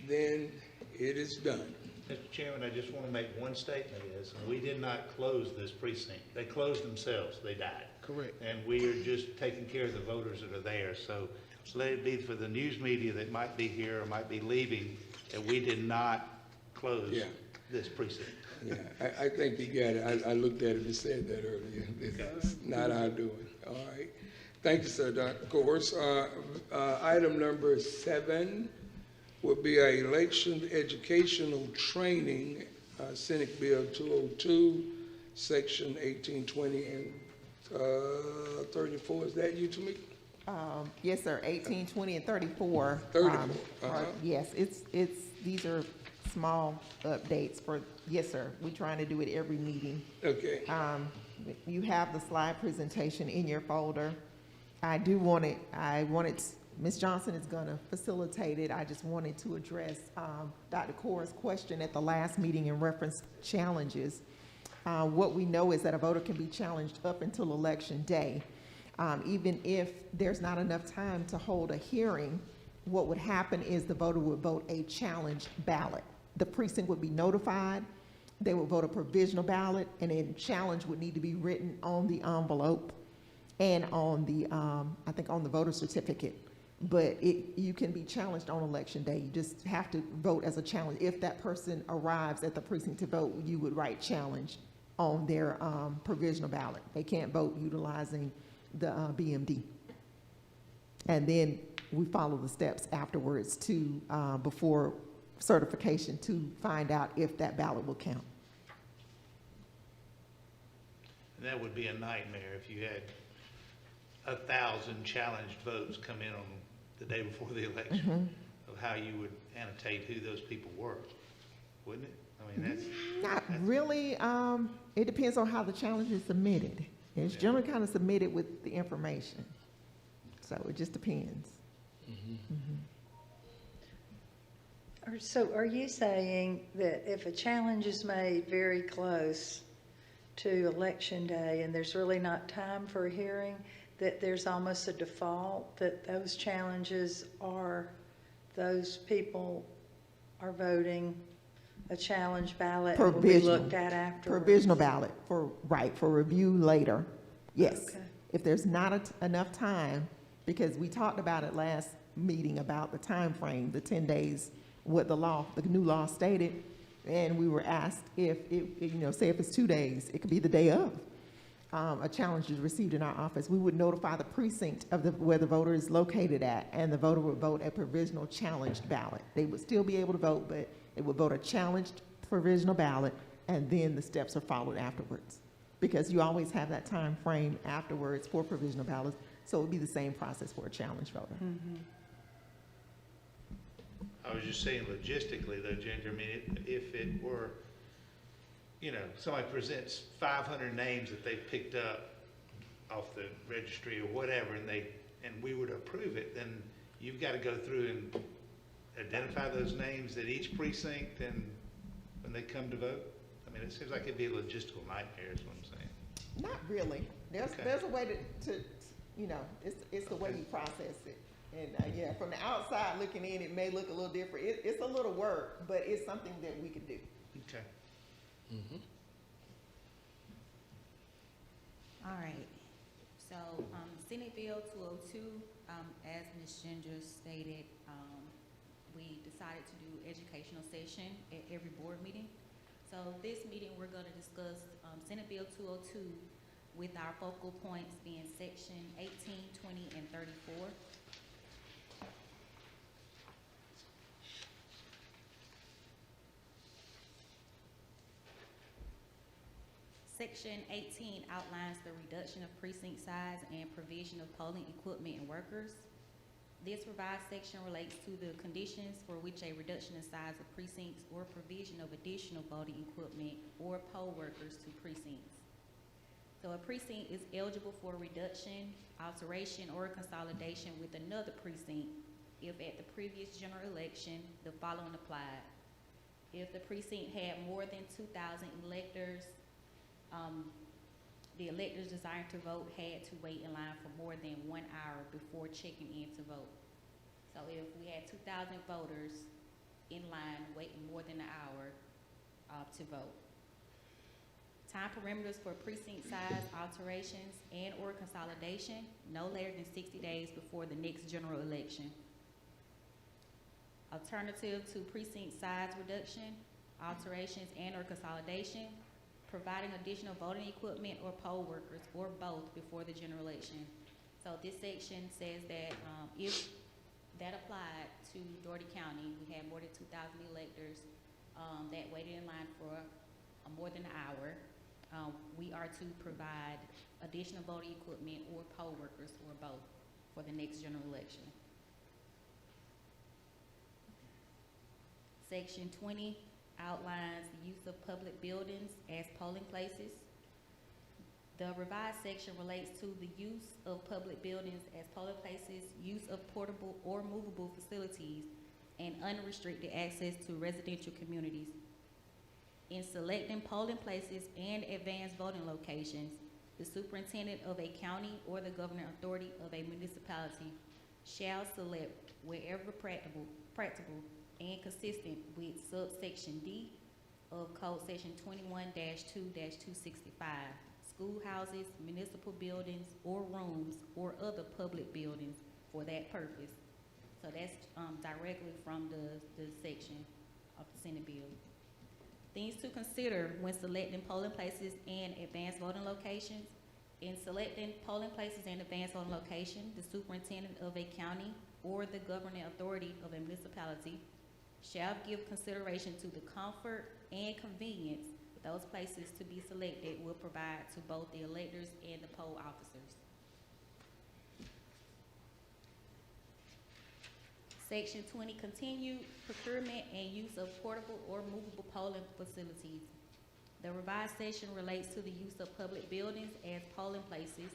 Speaker 1: Then it is done.
Speaker 7: Mr. Chairman, I just want to make one statement is, we did not close this precinct. They closed themselves. They died.
Speaker 3: Correct.
Speaker 7: And we are just taking care of the voters that are there. So let it be for the news media that might be here or might be leaving, that we did not close this precinct.
Speaker 1: Yeah, I think you got it. I looked at it and said that earlier. It's not our doing. All right. Thank you, sir. Of course, item number 7 would be our election educational training, Senate Bill 202, Section 1820 and 34. Is that you, Tamika?
Speaker 4: Yes, sir, 18, 20, and 34.
Speaker 1: 34,
Speaker 4: Yes, these are small updates for, yes, sir, we're trying to do it every meeting.
Speaker 1: Okay.
Speaker 4: You have the slide presentation in your folder. Ms. Johnson is going to facilitate it. I just wanted to address Dr. Cora's question at the last meeting in reference to challenges. What we know is that a voter can be challenged up until Election Day. Even if there's not enough time to hold a hearing, what would happen is the voter would vote a challenge ballot. The precinct would be notified. They would vote a provisional ballot, and then challenge would need to be written on the envelope and on the, I think on the voter certificate. But you can be challenged on Election Day. You just have to vote as a challenge. If that person arrives at the precinct to vote, you would write challenge on their provisional ballot. They can't vote utilizing the BMD. And then we follow the steps afterwards to, before certification, to find out if that ballot will count.
Speaker 7: And that would be a nightmare if you had 1,000 challenged votes come in on the day before the election, of how you would annotate who those people were, wouldn't it? I mean,
Speaker 4: Not really. It depends on how the challenge is submitted. It's generally kind of submitted with the information. So it just depends.
Speaker 2: So are you saying that if a challenge is made very close to Election Day and there's really not time for a hearing, that there's almost a default that those challenges are, those people are voting a challenge ballot and will be looked at afterwards?
Speaker 4: Provisional ballot for review later. Yes.
Speaker 2: Okay.
Speaker 4: If there's not enough time, because we talked about it last meeting about the time frame, the 10 days, what the new law stated, and we were asked if say if it's 2 days, it could be the day of. a challenge is received in our office, we would notify the precinct of where the voter is located at, and the voter would vote a provisional challenged ballot. They would still be able to vote, but they would vote a challenged provisional ballot, and then the steps are followed afterwards. Because you always have that time frame afterwards for provisional ballots, so it would be the same process for a challenged voter.
Speaker 7: I was just saying logistically though, Ginger, I mean, if it were, you know, somebody presents 500 names that they picked up off the registry or whatever, and we would approve it, then you've got to go through and identify those names at each precinct and when they come to vote. I mean, it seems like it'd be a logistical nightmare is what I'm saying.
Speaker 4: Not really. There's
Speaker 7: Okay.
Speaker 4: there's a way to you know, it's the way you process it. And yeah, from the outside looking in, it may look a little different. It's a little work, but it's something that we could do.
Speaker 7: Okay.
Speaker 8: All right, so, Senate Bill 202, as Ms. Ginger stated, we decided to do educational session at every board meeting. So this meeting, we're gonna discuss, Senate Bill 202 with our focal points being section 18, 20, and 34. Section 18 outlines the reduction of precinct size and provision of polling equipment and workers. This revised section relates to the conditions for which a reduction in size of precincts or provision of additional voting equipment or poll workers to precincts. So a precinct is eligible for reduction, alteration, or consolidation with another precinct if at the previous general election the following applied. If the precinct had more than 2,000 electors, the electors desiring to vote had to wait in line for more than 1 hour before checking in to vote. So if we had 2,000 voters in line waiting more than an hour to vote. Time parameters for precinct size alterations and or consolidation, no later than 60 days before the next general election. Alternative to precinct size reduction, alterations and or consolidation, providing additional voting equipment or poll workers or both before the general election. So this section says that if that applied to Dougherty County, we had more than 2,000 electors that waited in line for more than an hour, we are to provide additional voting equipment or poll workers or both for the next general election. Section 20 outlines the use of public buildings as polling places. The revised section relates to the use of public buildings as polling places, use of portable or movable facilities, and unrestricted access to residential communities. In selecting polling places and advanced voting locations, the superintendent of a county or the governing authority of a municipality shall select wherever practicable and consistent with subsection D of Code Section 21-2-265, schoolhouses, municipal buildings, or rooms, or other public buildings for that purpose. So that's directly from the section of the Senate bill. Things to consider when selecting polling places and advanced voting locations. In selecting polling places and advanced voting location, the superintendent of a county or the governing authority of a municipality shall give consideration to the comfort and convenience those places to be selected will provide to both the electors and the poll officers. Section 20, continued procurement and use of portable or movable polling facilities. The revised section relates to the use of public buildings as polling places,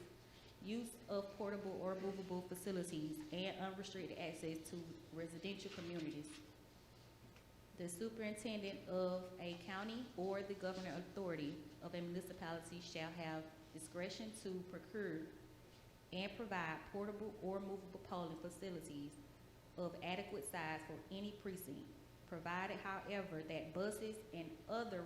Speaker 8: use of portable or movable facilities, and unrestricted access to residential communities. The superintendent of a county or the governing authority of a municipality shall have discretion to procure and provide portable or movable polling facilities of adequate size for any precinct, provided, however, that buses and other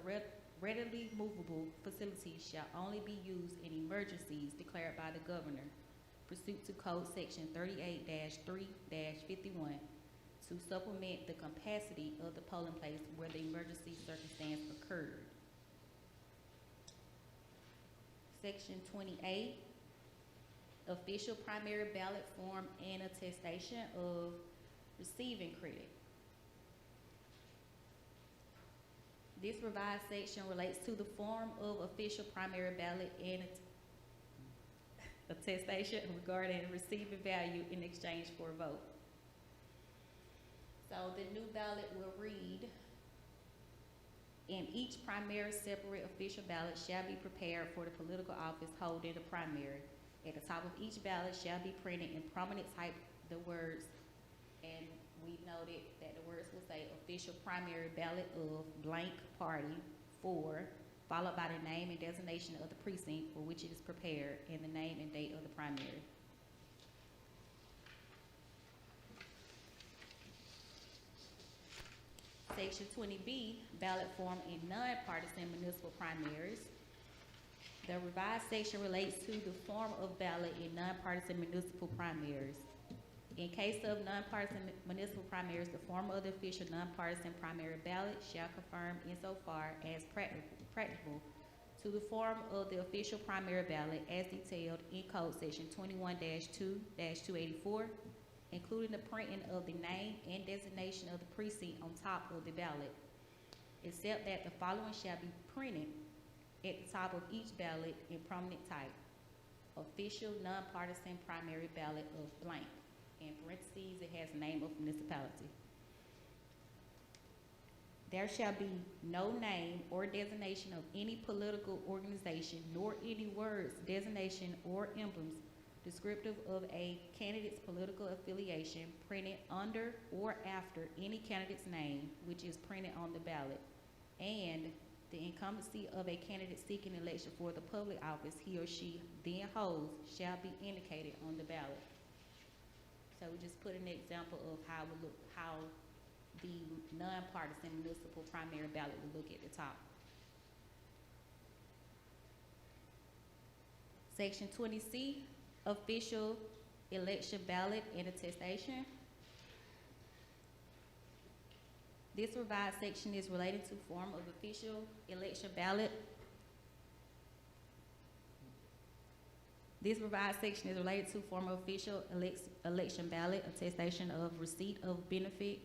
Speaker 8: readily movable facilities shall only be used in emergencies declared by the governor, pursuant to Code Section 38-3-51, to supplement the capacity of the polling place where the emergency circumstance occurred. Section 28, official primary ballot form and attestation of receiving credit. This revised section relates to the form of official primary ballot and attestation regarding receiving value in exchange for a vote. So the new ballot will read, "In each primary separate official ballot shall be prepared for the political office holding the primary. At the top of each ballot shall be printed in prominent type the words," and we noted that the words will say official primary ballot of blank party for, followed by the name and designation of the precinct for which it is prepared and the name and date of the primary. Section 20B, ballot form in nonpartisan municipal primaries. The revised section relates to the form of ballot in nonpartisan municipal primaries. In case of nonpartisan municipal primaries, the form of the official nonpartisan primary ballot shall conform insofar as practicable to the form of the official primary ballot as detailed in Code Section 21-2-284, including the printing of the name and designation of the precinct on top of the ballot, except that the following shall be printed at the top of each ballot in prominent type: official nonpartisan primary ballot of blank. In parentheses, it has name of municipality. There shall be no name or designation of any political organization, nor any words, designation, or emblems descriptive of a candidate's political affiliation printed under or after any candidate's name, which is printed on the ballot, and the incumbency of a candidate seeking election for the public office he or she then holds shall be indicated on the ballot. So we just put an example of how the nonpartisan municipal primary ballot would look at the top. Section 20C, official election ballot and attestation. This revised section is related to form of official election ballot. This revised section is related to form of official election ballot, attestation of receipt of benefit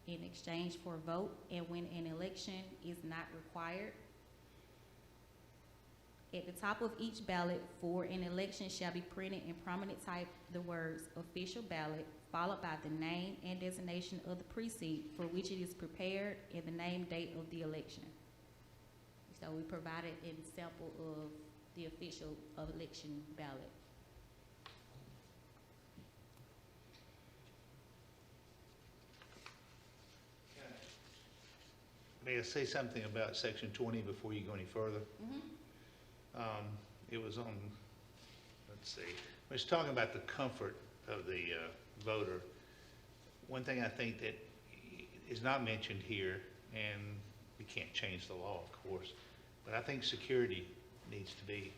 Speaker 8: in exchange for a vote, and when an election is not required. At the top of each ballot for an election shall be printed in prominent type the words official ballot, followed by the name and designation of the precinct for which it is prepared and the name date of the election. So we provided an sample of the official election ballot.
Speaker 7: May I say something about section 20 before you go any further? It was on, let's see, when it's talking about the comfort of the voter, one thing I think that is not mentioned here, and we can't change the law, of course, but I think security needs to be,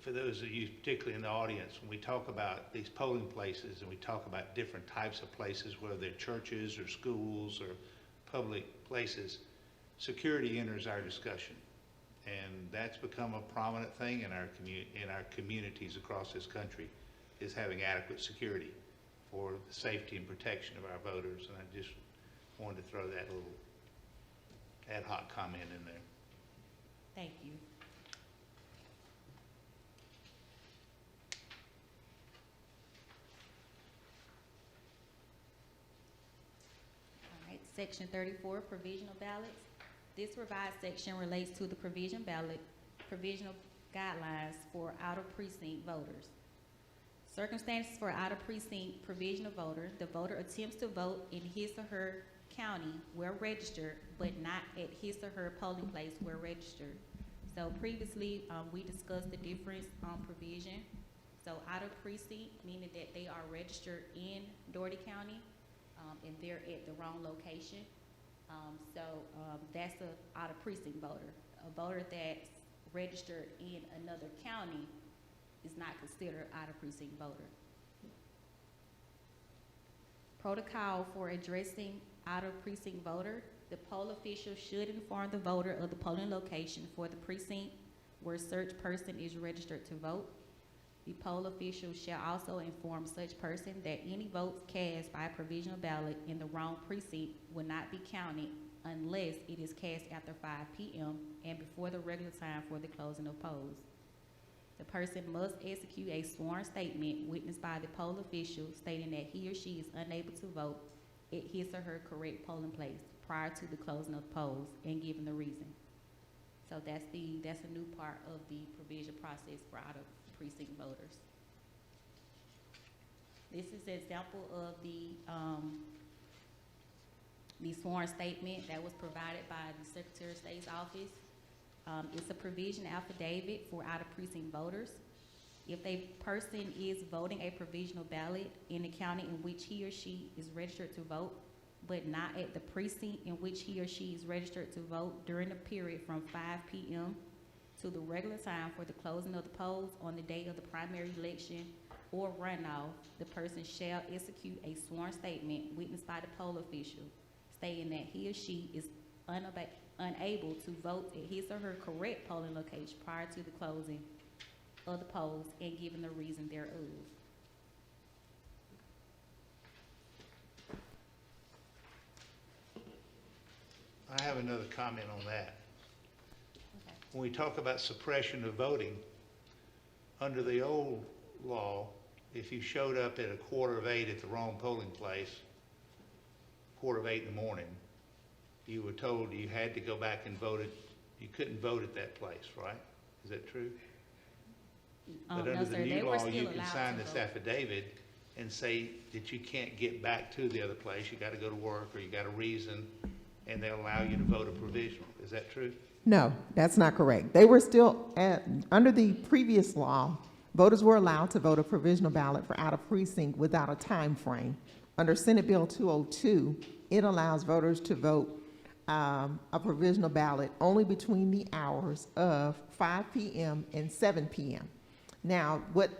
Speaker 7: for those of you particularly in the audience, when we talk about these polling places and we talk about different types of places, whether they're churches or schools or public places, security enters our discussion. And that's become a prominent thing in our communities across this country, is having adequate security for the safety and protection of our voters. And I just wanted to throw that little ad hoc comment in there.
Speaker 8: Thank you. All right, section 34, provisional ballots. This revised section relates to the provisional guidelines for out-of-precinct voters. Circumstances for out-of-precinct provisional voter: the voter attempts to vote in his or her county where registered, but not at his or her polling place where registered. So previously, we discussed the difference on provision. So out-of-precinct, meaning that they are registered in Dougherty County, and they're at the wrong location. That's a out-of-precinct voter. A voter that's registered in another county is not considered out-of-precinct voter. Protocol for addressing out-of-precinct voter: the poll official should inform the voter of the polling location for the precinct where such person is registered to vote. The poll official shall also inform such person that any votes cast by a provisional ballot in the wrong precinct will not be counted unless it is cast after 5 p.m. and before the regular time for the closing of polls. The person must execute a sworn statement witnessed by the poll official stating that he or she is unable to vote at his or her correct polling place prior to the closing of the polls and giving the reason. So that's a new part of the provision process for out of precinct voters. This is an example of the sworn statement that was provided by the Secretary of State's office. It's a provision affidavit for out of precinct voters. If a person is voting a provisional ballot in the county in which he or she is registered to vote, but not at the precinct in which he or she is registered to vote during the period from 5 p.m. to the regular time for the closing of the polls on the day of the primary election or runoff, the person shall execute a sworn statement witnessed by the poll official stating that he or she is unable to vote at his or her correct polling location prior to the closing of the polls and giving the reason thereof.
Speaker 7: I have another comment on that.
Speaker 8: Okay.
Speaker 7: When we talk about suppression of voting, under the old law, if you showed up at 7:45 at the wrong polling place, 7:45 in the morning, you were told you had to go back and vote you couldn't vote at that place, right? Is that true? But
Speaker 8: No,
Speaker 7: under the
Speaker 8: sir, they
Speaker 7: new
Speaker 8: were
Speaker 7: law,
Speaker 8: still
Speaker 7: you can
Speaker 8: allowed
Speaker 7: sign
Speaker 8: to
Speaker 7: this
Speaker 8: vote.
Speaker 7: affidavit and say that you can't get back to the other place, you gotta go to work, or you got a reason, and they'll allow you to vote a provisional. Is that true?
Speaker 4: No, that's not correct. They were still, under the previous law, voters were allowed to vote a provisional ballot for out of precinct without a time frame. Under Senate Bill 202, it allows voters to vote a provisional ballot only between the hours of 5 p.m. and 7 p.m. Now, what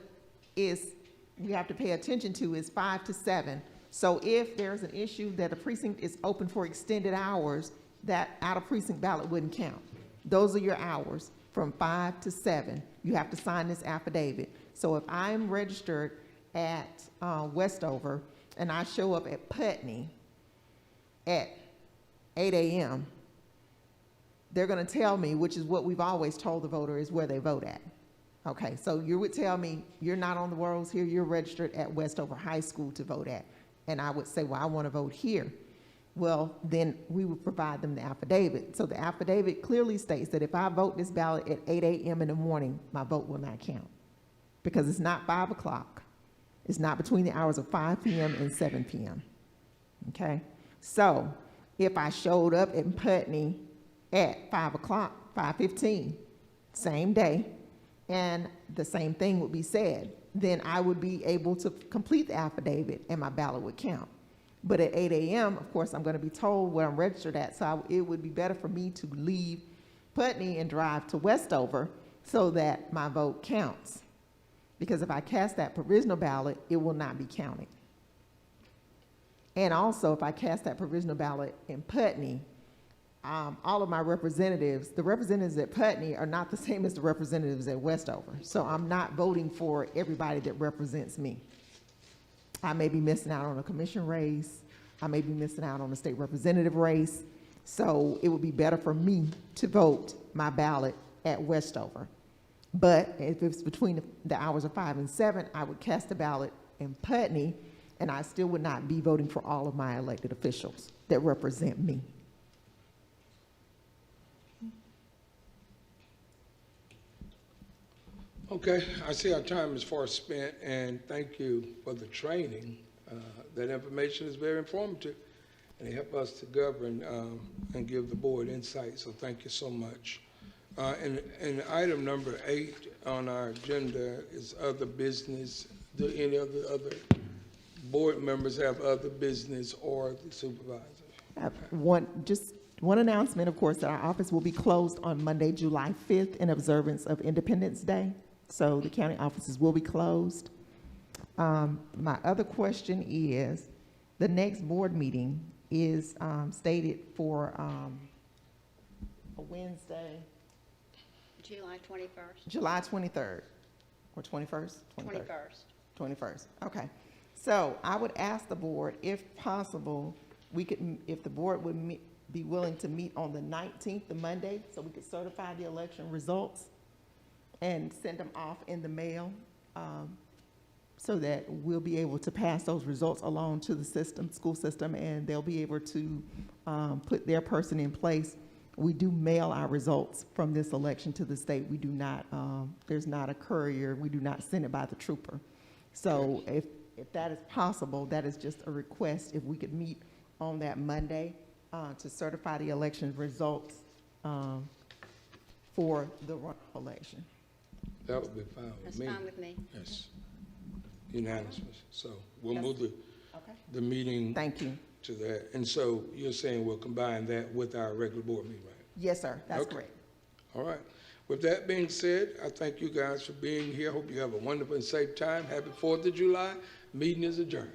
Speaker 4: we have to pay attention to is 5 to 7. So if there's an issue that a precinct is open for extended hours, that out of precinct ballot wouldn't count. Those are your hours from 5 to 7. You have to sign this affidavit. So if I'm registered at Westover and I show up at Putney at 8 a.m., they're going to tell me, which is what we've always told the voter, is where they vote at. Okay, so you would tell me you're not on the rolls here, you're registered at Westover High School to vote at. And I would say, well, I want to vote here. Well, then we would provide them the affidavit. So the affidavit clearly states that if I vote this ballot at 8 a.m. in the morning, my vote will not count because it's not 5 o'clock. It's not between the hours of 5 p.m. and 7 p.m. Okay, so if I showed up in Putney at 5 o'clock, 5:15, same day, and the same thing would be said, then I would be able to complete the affidavit and my ballot would count. But at 8 a.m., of course, I'm going to be told where I'm registered at, so it would be better for me to leave Putney and drive to Westover so that my vote counts. Because if I cast that provisional ballot, it will not be counted. And also, if I cast that provisional ballot in Putney, all of my representatives, the representatives at Putney are not the same as the representatives at Westover. So I'm not voting for everybody that represents me. I may be missing out on a commission race. I may be missing out on a state representative race. So it would be better for me to vote my ballot at Westover. But if it's between the hours of 5 and 7, I would cast a ballot in Putney, and I still would not be voting for all of my elected officials that represent me.
Speaker 1: Okay, I see our time is far spent, and thank you for the training. That information is very informative, and it helps us to govern and give the board insight, so thank you so much. And item number 8 on our agenda is other business. Do any of the other board members have other business or the supervisor?
Speaker 4: I have just one announcement, of course, that our office will be closed on Monday, July 5th in observance of Independence Day. So the county offices will be closed. My other question is, the next board meeting is stated for a Wednesday,
Speaker 6: July 21st.
Speaker 4: July 23rd or 21st?
Speaker 6: 21st.
Speaker 4: 21st, okay. So I would ask the board, if possible, if the board would be willing to meet on the 19th, the Monday, so we could certify the election results and send them off in the mail, so that we'll be able to pass those results along to the school system, and they'll be able to put their person in place. We do mail our results from this election to the state. We do not, there's not a courier. We do not send it by the trooper. So if that is possible, that is just a request, if we could meet on that Monday to certify the election results for the runoff election.
Speaker 1: That would be fine with
Speaker 6: That's
Speaker 1: me.
Speaker 6: fine with me.
Speaker 1: Yes. Unanimous. So we'll
Speaker 4: Yes.
Speaker 1: move
Speaker 4: Okay.
Speaker 1: the meeting
Speaker 4: Thank you.
Speaker 1: to that. And so you're saying we'll combine that with our regular board meeting, right?
Speaker 4: Yes, sir, that's
Speaker 1: Okay.
Speaker 4: correct.
Speaker 1: All right. With that being said, I thank you guys for being here. Hope you have a wonderful and safe time. Happy 4th of July. Meeting is adjourned.